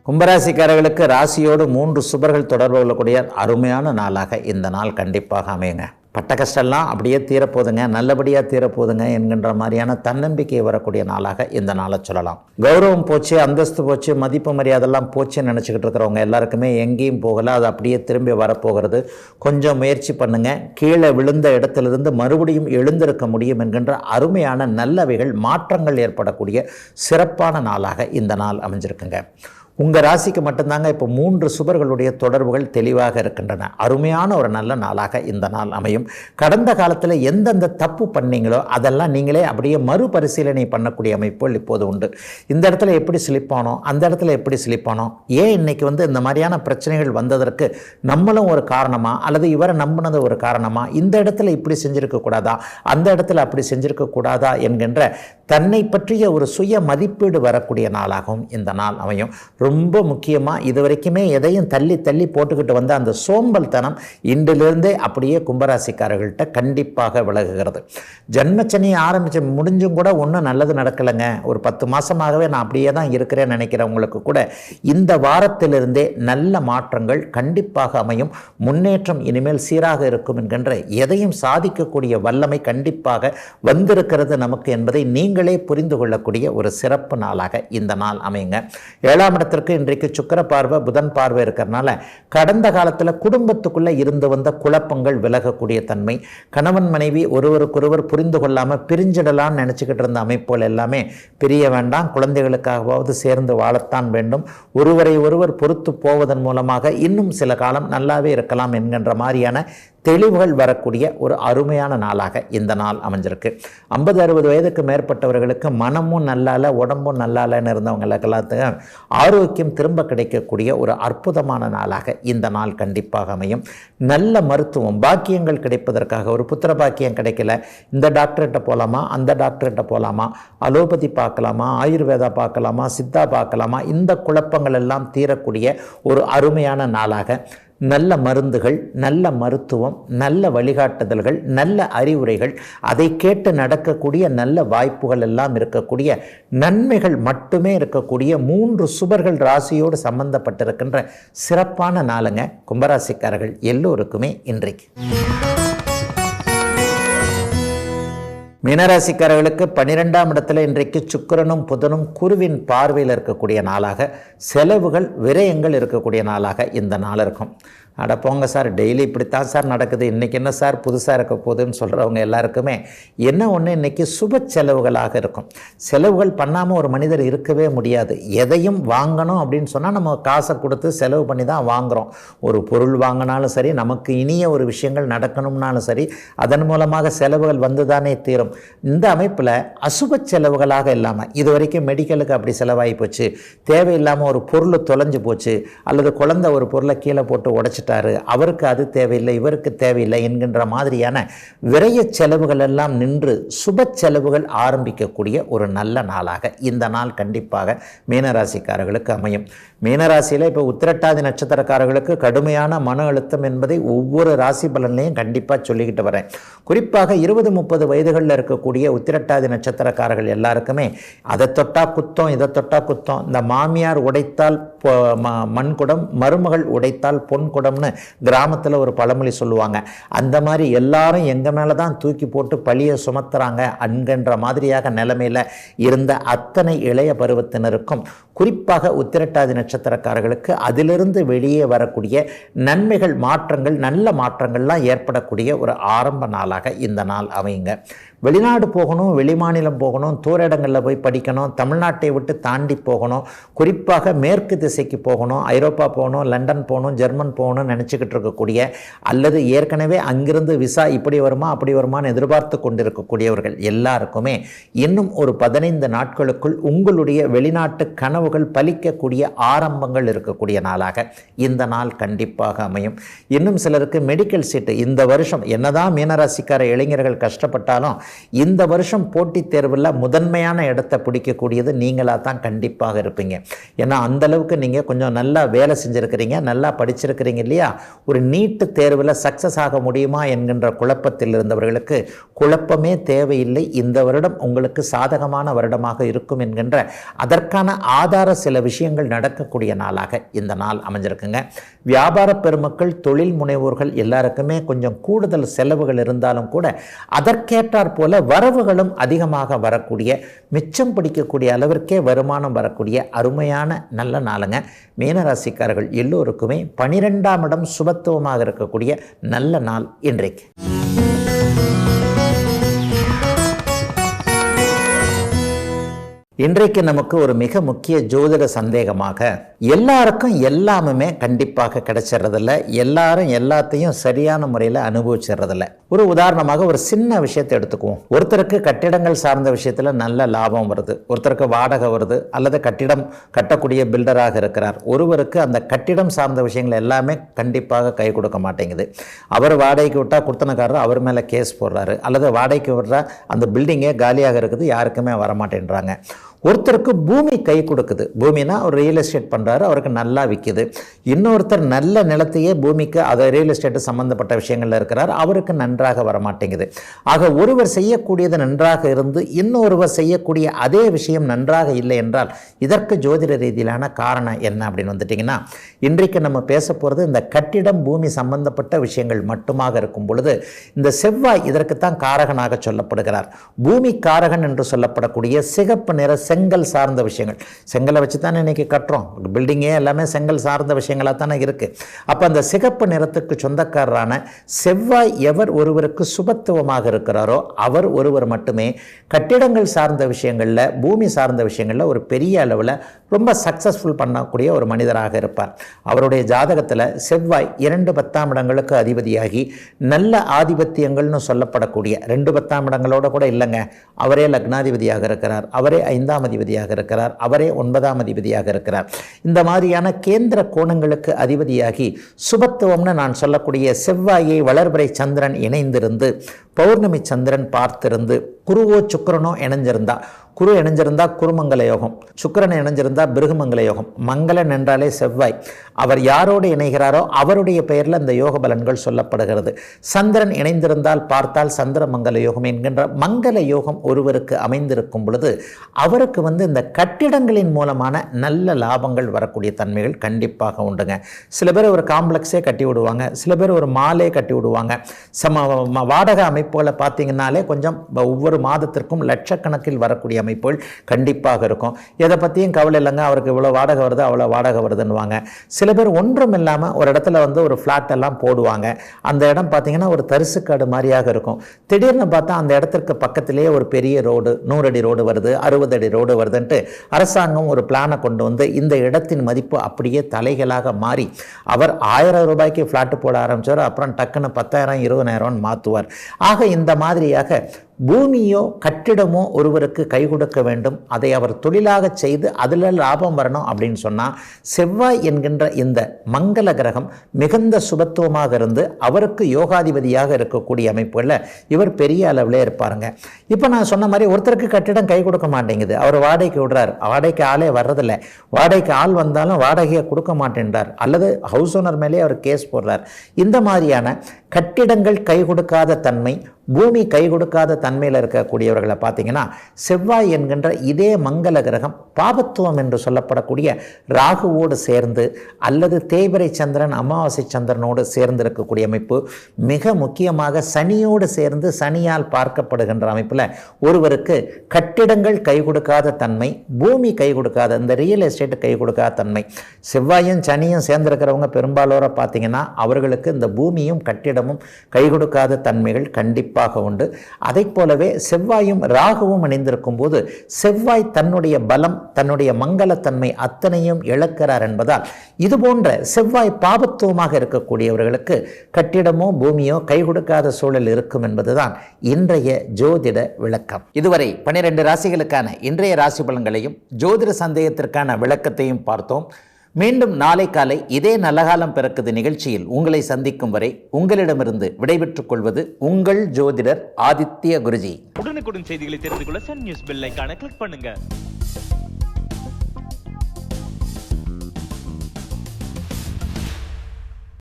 கும்பராசிக்காரர்களுக்கு ராசியோடு 3 சுபர்கள் தொடர்பு கொள்ளக்கூடிய அருமையான நாளாக இந்த நாள் கண்டிப்பாக அமையுங்க. பட்ட கஷ்டம்லாம் அப்படியே தீரப்போதுங்க, நல்லபடியாக தீரப்போதுங்க என்கின்ற மாதிரியான தன்னம்பிக்கை வரக்கூடிய நாளாக இந்த நாளை சொல்லலாம். கௌரவம் போச்சு, அந்தஸ்து போச்சு, மதிப்பு மரியாதைலாம் போச்சுன்னு நினச்சிக்கிட்டு இருக்கிறவங்க எல்லாருக்குமே எங்கேயும் போகலை, அது அப்படியே திரும்பி வரப்போகிறது. கொஞ்சம் முயற்சி பண்ணுங்கள், கீழே விழுந்த இடத்திலிருந்து மறுபடியும் எழுந்திருக்க முடியும் என்கின்ற அருமையான நல்லவைகள் மாற்றங்கள் ஏற்படக்கூடிய சிறப்பான நாளாக இந்த நாள் அமைஞ்சிருக்குங்க. உங்கள் ராசிக்கு மட்டும்தாங்க இப்போ 3 சுபர்களுடைய தொடர்புகள் தெளிவாக இருக்கின்றன. அருமையான ஒரு நல்ல நாளாக இந்த நாள் அமையும். கடந்த காலத்தில் எந்தெந்த தப்பு பண்ணீங்களோ அதெல்லாம் நீங்களே அப்படியே மறுபரிசீலனை பண்ணக்கூடிய அமைப்புகள் இப்போது உண்டு. இந்த இடத்துல எப்படி ஸ்லிப்பானோம், அந்த இடத்துல எப்படி ஸ்லிப்பானோம், ஏன் இன்னைக்கு இந்த மாதிரியான பிரச்சனைகள் வந்ததற்கு நம்மளும் ஒரு காரணமா, அல்லது இவரை நம்பினது ஒரு காரணமா, இந்த இடத்துல இப்படி செஞ்சிருக்கக்கூடாதா, அந்த இடத்துல அப்படி செஞ்சிருக்கக்கூடாதா என்கின்ற தன்னை பற்றிய ஒரு சுய மதிப்பீடு வரக்கூடிய நாளாகவும் இந்த நாள் அமையும். ரொம்ப முக்கியமாக இதுவரைக்குமே எதையும் தள்ளி தள்ளி போட்டுக்கிட்டு வந்த அந்த சோம்பல் தனம் இன்றிலிருந்தே அப்படியே கும்பராசிக்காரர்கள்ட்ட கண்டிப்பாக விலகுகிறது. ஜன்மச்சனி ஆரம்பித்து முடிஞ்சும் கூட ஒன்றும் நல்லது நடக்கலைங்க, ஒரு 10 மாதமாகவே நான் அப்படியே தான் இருக்கிறேன்னு நினைக்கிறவங்களுக்கு கூட இந்த வாரத்திலிருந்தே நல்ல மாற்றங்கள் கண்டிப்பாக அமையும். முன்னேற்றம் இனிமேல் சீராக இருக்கும் என்கின்ற எதையும் சாதிக்கக்கூடிய வல்லமை கண்டிப்பாக வந்திருக்கிறது நமக்கு என்பதை நீங்கள் நீங்களே புரிந்து கொள்ளக்கூடிய ஒரு சிறப்பு நாளாக இந்த நாள் அமையுங்க. 7ஆம் இடத்திற்கு இன்றைக்கு சுக்கிர பார்வை புதன் பார்வை இருக்கிறதுனால கடந்த காலத்தில் குடும்பத்துக்குள்ளே இருந்து வந்த குழப்பங்கள் விலகக்கூடிய தன்மை, கணவன் மனைவி ஒருவருக்கொருவர் புரிந்து கொள்ளாமல் பிரிஞ்சிடலான்னு நினச்சிக்கிட்டு இருந்த அமைப்புகள் எல்லாமே பிரிய வேண்டாம், குழந்தைகளுக்காகவாவது சேர்ந்து வாழத்தான் வேண்டும், ஒருவரை ஒருவர் பொறுத்து போவதன் மூலமாக இன்னும் சில காலம் நல்லாவே இருக்கலாம் என்கின்ற மாதிரியான தெளிவுகள் வரக்கூடிய ஒரு அருமையான நாளாக இந்த நாள் அமைஞ்சிருக்கு. 50-60 வயதுக்கு மேற்பட்டவர்களுக்கு மனமும் நல்லால உடம்பும் நல்லாலன்னு இருந்தவங்களுக்கெல்லாம் ஆரோக்கியம் திரும்ப கிடைக்கக்கூடிய ஒரு அற்புதமான நாளாக இந்த நாள் கண்டிப்பாக அமையும். நல்ல மருத்துவம் பாக்கியங்கள் கிடைப்பதற்காக, ஒரு புத்திர பாக்கியம் கிடைக்கல, இந்த டாக்டர்கிட்ட போகலாமா, அந்த டாக்டர்கிட்ட போகலாமா, அலோபதி பார்க்கலாமா, ஆயுர்வேதா பார்க்கலாமா, சித்தா பார்க்கலாமா, இந்த குழப்பங்கள் எல்லாம் தீரக்கூடிய ஒரு அருமையான நாளாக நல்ல மருந்துகள், நல்ல மருத்துவம், நல்ல வழிகாட்டுதல்கள், நல்ல அறிவுரைகள், அதை கேட்டு நடக்கக்கூடிய நல்ல வாய்ப்புகள் எல்லாம் இருக்கக்கூடிய நன்மைகள் மட்டுமே இருக்கக்கூடிய 3 சுபர்கள் ராசியோடு சம்பந்தப்பட்டிருக்கின்ற சிறப்பான நாளுங்க கும்பராசிக்காரர்கள் எல்லோருக்குமே இன்றைக்கு. மீனராசிக்காரர்களுக்கு 12ஆம் இடத்துல இன்றைக்கு சுக்கிரனும் புதனும் குருவின் பார்வையில் இருக்கக்கூடிய நாளாக செலவுகள் விரயங்கள் இருக்கக்கூடிய நாளாக இந்த நாள் இருக்கும். அட போங்க சார், டெய்லி இப்படித்தான் சார் நடக்குது, இன்றைக்கி என்ன சார் புதுசாக இருக்க போகுதுன்னு சொல்கிறவங்க எல்லாருக்குமே என்ன ஒன்று, இன்றைக்கி சுப செலவுகளாக இருக்கும். செலவுகள் பண்ணாமல் ஒரு மனிதர் இருக்கவே முடியாது. எதையும் வாங்கணும் அப்படின்னு சொன்னால் நம்ம காசை கொடுத்து செலவு பண்ணி தான் வாங்குகிறோம். ஒரு பொருள் வாங்கினாலும் சரி, நமக்கு இனிய ஒரு விஷயங்கள் நடக்கணும்னாலும் சரி, அதன் மூலமாக செலவுகள் வந்து தானே தீரும். இந்த அமைப்பில் அசுப செலவுகளாக இல்லாமல், இது வரைக்கும் மெடிக்கலுக்கு அப்படி செலவாகி போச்சு, தேவையில்லாமல் ஒரு பொருள் தொலைஞ்சு போச்சு, அல்லது குழந்தை ஒரு பொருளை கீழே போட்டு உடைச்சிட்டாரு, அவருக்கு அது தேவையில்லை, இவருக்கு தேவையில்லை என்கின்ற மாதிரியான விரைய செலவுகள் எல்லாம் நின்று சுப செலவுகள் ஆரம்பிக்கக்கூடிய ஒரு நல்ல நாளாக இந்த நாள் கண்டிப்பாக மீனராசிக்காரர்களுக்கு அமையும். மீனராசியில் இப்போ உத்திரட்டாதி நட்சத்திரக்காரர்களுக்கு கடுமையான மன அழுத்தம் என்பதை ஒவ்வொரு ராசி பலன்லையும் கண்டிப்பாக சொல்லிக்கிட்டு வரேன். குறிப்பாக 20-30 வயதுகளில் இருக்கக்கூடிய உத்திரட்டாதி நட்சத்திரக்காரர்கள் எல்லாருக்குமே அதை தொட்டா குத்தம், இதை தொட்டா குத்தம், இந்த மாமியார் உடைத்தால் மண்குடம், மருமகள் உடைத்தால் பொன்குடம்னு கிராமத்தில் ஒரு பழமொழி சொல்லுவாங்க. அந்த மாதிரி எல்லாரும் எங்கள் மேலே தான் தூக்கி போட்டு பழியை சுமத்துறாங்க என்கின்ற மாதிரியாக நிலைமையில் இருந்த அத்தனை இளைய பருவத்தினருக்கும், குறிப்பாக உத்திரட்டாதி நட்சத்திரக்காரர்களுக்கு அதிலிருந்து வெளியே வரக்கூடிய நன்மைகள், மாற்றங்கள், நல்ல மாற்றங்கள்லாம் ஏற்படக்கூடிய ஒரு ஆரம்ப நாளாக இந்த நாள் அமையுங்க. வெளிநாடு போகணும், வெளிமாநிலம் போகணும், தூர இடங்களில் போய் படிக்கணும், தமிழ்நாட்டை விட்டு தாண்டி போகணும், குறிப்பாக மேற்கு திசைக்கு போகணும், ஐரோப்பா போகணும், லண்டன் போகணும், ஜெர்மன் போகணும்னு நினச்சிக்கிட்டு இருக்கக்கூடிய, அல்லது ஏற்கனவே அங்கிருந்து விசா இப்படி வருமா அப்படி வருமானு எதிர்பார்த்து கொண்டிருக்கக்கூடியவர்கள் எல்லாருக்குமே இன்னும் ஒரு 15 நாட்களுக்குள் உங்களுடைய வெளிநாட்டு கனவுகள் பலிக்கக்கூடிய ஆரம்பங்கள் இருக்கக்கூடிய நாளாக இந்த நாள் கண்டிப்பாக அமையும். இன்னும் சிலருக்கு மெடிக்கல் சீட்டு இந்த வருஷம் என்னதான் மீனராசிக்கார இளைஞர்கள் கஷ்டப்பட்டாலும் இந்த வருஷம் போட்டித் தேர்வில் முதன்மையான இடத்தை பிடிக்கக்கூடியது நீங்களாக தான் கண்டிப்பாக இருப்பீங்க. ஏன்னா அந்தளவுக்கு நீங்கள் கொஞ்சம் நல்லா வேலை செஞ்சுருக்கிறீங்க, நல்லா படிச்சிருக்கிறீங்க இல்லையா. ஒரு நீட்டு தேர்வில் சக்ஸஸ் ஆக முடியுமா என்கின்ற குழப்பத்தில் இருந்தவர்களுக்கு குழப்பமே தேவையில்லை. இந்த வருடம் உங்களுக்கு சாதகமான வருடமாக இருக்கும் என்கின்ற அதற்கான ஆதார சில விஷயங்கள் நடக்கக்கூடிய நாளாக இந்த நாள் அமைஞ்சிருக்குங்க. வியாபார பெருமக்கள், தொழில் முனைவோர்கள் எல்லாருக்குமே கொஞ்சம் கூடுதல் செலவுகள் இருந்தாலும் கூட அதற்கேற்றாற் போல வரவுகளும் அதிகமாக வரக்கூடிய, மிச்சம் பிடிக்கக்கூடிய அளவிற்கே வருமானம் வரக்கூடிய அருமையான நல்ல நாளுங்க. மீனராசிக்காரர்கள் எல்லோருக்குமே 12ஆம் இடம் சுபத்துவமாக இருக்கக்கூடிய நல்ல நாள் இன்றைக்கு. இன்றைக்கு நமக்கு ஒரு மிக முக்கிய ஜோதிட சந்தேகமாக, எல்லாருக்கும் எல்லாமே கண்டிப்பாக கிடைச்சிடறதில்ல, எல்லாரும் எல்லாத்தையும் சரியான முறையில் அனுபவிச்சிடறதில்ல. ஒரு உதாரணமாக ஒரு சின்ன விஷயத்தை எடுத்துக்குவோம். ஒருத்தருக்கு கட்டிடங்கள் சார்ந்த விஷயத்தில் நல்ல லாபம் வருது, ஒருத்தருக்கு வாடகை வருது, அல்லது கட்டிடம் கட்டக்கூடிய பில்டராக இருக்கிறார். ஒருவருக்கு அந்த கட்டிடம் சார்ந்த விஷயங்கள் எல்லாமே கண்டிப்பாக கை கொடுக்க மாட்டேங்குது. அவர் வாடகைக்கு விட்டால் குடுத்தனக்காரர் அவர் மேலே கேஸ் போடுறாரு, அல்லது வாடகைக்கு விடுற அந்த பில்டிங்கே காலியாக இருக்குது, யாருக்குமே வரமாட்டேன்றாங்க. ஒருத்தருக்கு பூமி கை கொடுக்குது, பூமினா ஒரு ரியல் எஸ்டேட் பண்ணுறாரு, அவருக்கு நல்லா விற்கிது. இன்னொருத்தர் நல்ல நிலத்தையே பூமிக்கு அதை ரியல் எஸ்டேட்டு சம்மந்தப்பட்ட விஷயங்களில் இருக்கிறார், அவருக்கு நன்றாக வரமாட்டேங்குது. ஆக ஒருவர் செய்யக்கூடியது நன்றாக இருந்து இன்னொருவர் செய்யக்கூடிய அதே விஷயம் நன்றாக இல்லை என்றால் இதற்கு ஜோதிட ரீதியிலான காரணம் என்ன அப்படின்னு வந்துட்டிங்கன்னா, இன்றைக்கு நம்ம பேச போகிறது இந்த கட்டிடம் பூமி சம்பந்தப்பட்ட விஷயங்கள் மட்டுமாக இருக்கும் பொழுது இந்த செவ்வாய் இதற்குத்தான் காரகனாக சொல்லப்படுகிறார். பூமி காரகன் என்று சொல்லப்படக்கூடிய சிகப்பு நிற செங்கல் சார்ந்த விஷயங்கள், செங்கலை வச்சு தானே இன்னைக்கு கட்டுறோம், பில்டிங்கே எல்லாமே செங்கல் சார்ந்த விஷயங்களாக தானே இருக்குது. அப்போ அந்த சிகப்பு நிறத்துக்கு சொந்தக்காரரான செவ்வாய் எவர் ஒருவருக்கு சுபத்துவமாக இருக்கிறாரோ அவர் ஒருவர் மட்டுமே கட்டிடங்கள் சார்ந்த விஷயங்களில் பூமி சார்ந்த விஷயங்களில் ஒரு பெரிய அளவில் ரொம்ப சக்ஸஸ்ஃபுல் பண்ணக்கூடிய ஒரு மனிதராக இருப்பார். அவருடைய ஜாதகத்தில் செவ்வாய் 2 10ஆம் இடங்களுக்கு அதிபதியாகி நல்ல ஆதிபத்தியங்கள்னு சொல்லப்படக்கூடிய 2 10ஆம் இடங்களோட கூட இல்லைங்க, அவரே லக்னாதிபதியாக இருக்கிறார், அவரே 5ஆம் அதிபதியாக இருக்கிறார், அவரே 9ஆம் அதிபதியாக இருக்கிறார். இந்த மாதிரியான கேந்திர கோணங்களுக்கு அதிபதியாகி சுபத்துவம்னு நான் சொல்லக்கூடிய செவ்வாயை வளர்பிறை சந்திரன் இணைந்திருந்து பௌர்ணமி சந்திரன் பார்த்திருந்து குருவோ சுக்கிரனோ இணைஞ்சிருந்தா, குரு இணைஞ்சிருந்தா குருமங்கல யோகம், சுக்கிரன் இணைஞ்சிருந்தா பிருகுமங்கல யோகம். மங்களன் என்றாலே செவ்வாய், அவர் யாரோடு இணைகிறாரோ அவருடைய பெயரில் இந்த யோக பலன்கள் சொல்லப்படுகிறது. சந்திரன் இணைந்திருந்தால் பார்த்தால் சந்திர மங்கல யோகம் என்கின்ற மங்கள யோகம் ஒருவருக்கு அமைந்திருக்கும் பொழுது அவருக்கு இந்த கட்டிடங்களின் மூலமான நல்ல லாபங்கள் வரக்கூடிய தன்மைகள் கண்டிப்பாக உண்டுங்க. சில பேர் ஒரு காம்ப்ளெக்ஸே கட்டி விடுவாங்க, சில பேர் ஒரு மாலே கட்டி விடுவாங்க. வாடகை அமைப்புகளை பார்த்தீங்கன்னாலே கொஞ்சம் ஒவ்வொரு மாதத்திற்கும் லட்சக்கணக்கில் வரக்கூடிய அமைப்புகள் கண்டிப்பாக இருக்கும். எதை பற்றியும் கவலை இல்லைங்க, அவருக்கு இவ்வளோ வாடகை வருது அவ்வளோ வாடகை வருதுன்னுவாங்க. சில பேர் ஒன்றும் இல்லாமல் ஒரு இடத்துல ஒரு ஃப்ளாட் எல்லாம் போடுவாங்க, அந்த இடம் பார்த்தீங்கன்னா ஒரு தரிசுக்காடு மாதிரியாக இருக்கும். திடீர்னு பார்த்தா அந்த இடத்திற்கு பக்கத்திலேயே ஒரு பெரிய ரோடு, 100 அடி ரோடு வருது, 60 அடி ரோடு வருதுன்ட்டு அரசாங்கம் ஒரு பிளானை கொண்டு வந்து இந்த இடத்தின் மதிப்பு அப்படியே தலைகளாக மாறி அவர் 1000 ரூபாய்க்கு ஃப்ளாட்டு போட ஆரம்பிச்சார், அப்புறம் டக்குன்னு 10,000 20,000 மாற்றுவார். ஆக இந்த மாதிரியாக பூமியோ கட்டிடமோ ஒருவருக்கு கை கொடுக்க வேண்டும், அதை அவர் தொழிலாக செய்து அதில் லாபம் வரணும் அப்படின்னு சொன்னால் செவ்வாய் என்கின்ற இந்த மங்கள கிரகம் மிகுந்த சுபத்துவமாக இருந்து அவருக்கு யோகாதிபதியாக இருக்கக்கூடிய அமைப்புகளில் இவர் பெரிய அளவில் இருப்பாருங்க. இப்போ நான் சொன்ன மாதிரி ஒருத்தருக்கு கட்டிடம் கை கொடுக்க மாட்டேங்குது, அவர் வாடகைக்கு விடுறார், வாடகைக்கு ஆளே வர்றதில்லை, வாடகைக்கு ஆள் வந்தாலும் வாடகையை கொடுக்க மாட்டேன்றார், அல்லது ஹவுஸ் ஓனர் மேலே அவர் கேஸ் போடுறார். இந்த மாதிரியான கட்டிடங்கள் கை கொடுக்காத தன்மை, பூமி கை கொடுக்காத தன்மையில் இருக்கக்கூடியவர்களை பார்த்தீங்கன்னா செவ்வாய் என்கின்ற இதே மங்கள கிரகம் பாபத்துவம் என்று சொல்லப்படக்கூடிய ராகுவோடு சேர்ந்து அல்லது தேய்பிறை சந்திரன் அமாவாசை சந்திரனோடு சேர்ந்து இருக்கக்கூடிய அமைப்பு, மிக முக்கியமாக சனியோடு சேர்ந்து சனியால் பார்க்கப்படுகின்ற அமைப்பில் ஒருவருக்கு கட்டிடங்கள் கை கொடுக்காத தன்மை, பூமி கை கொடுக்காத இந்த ரியல் எஸ்டேட் கை கொடுக்காத தன்மை. செவ்வாயும் சனியும் சேர்ந்திருக்கிறவங்க பெரும்பாலோரை பார்த்தீங்கன்னா அவர்களுக்கு இந்த பூமியும் கட்டிடமும் கை கொடுக்காத தன்மைகள் கண்டிப்பாக உண்டு. அதை போலவே செவ்வாயும் ராகுவும் இணைந்திருக்கும் போது செவ்வாய் தன்னுடைய பலம், தன்னுடைய மங்களத்தன்மை அத்தனையும் இழக்கிறார் என்பதால் இது போன்ற செவ்வாய் பாபத்துவமாக இருக்கக்கூடியவர்களுக்கு கட்டிடமோ பூமியோ கை கொடுக்காத சூழல் இருக்கும் என்பதுதான் இன்றைய ஜோதிட விளக்கம். இதுவரை 12 ராசிகளுக்கான இன்றைய ராசி பலன்களையும் ஜோதிட சந்தேகத்திற்கான விளக்கத்தையும் பார்த்தோம். மீண்டும் நாளை காலை இதே நல்லகாலம் பிறக்குது நிகழ்ச்சியில் உங்களை சந்திக்கும் வரை உங்களிடமிருந்து விடைபெற்றுக் கொள்வது உங்கள் ஜோதிடர் ஆதித்ய குருஜி. உடனுக்குடன் செய்திகளை தெரிந்து கொள்ள சன் நியூஸ் பெல் ஐகானை கிளிக் பண்ணுங்க.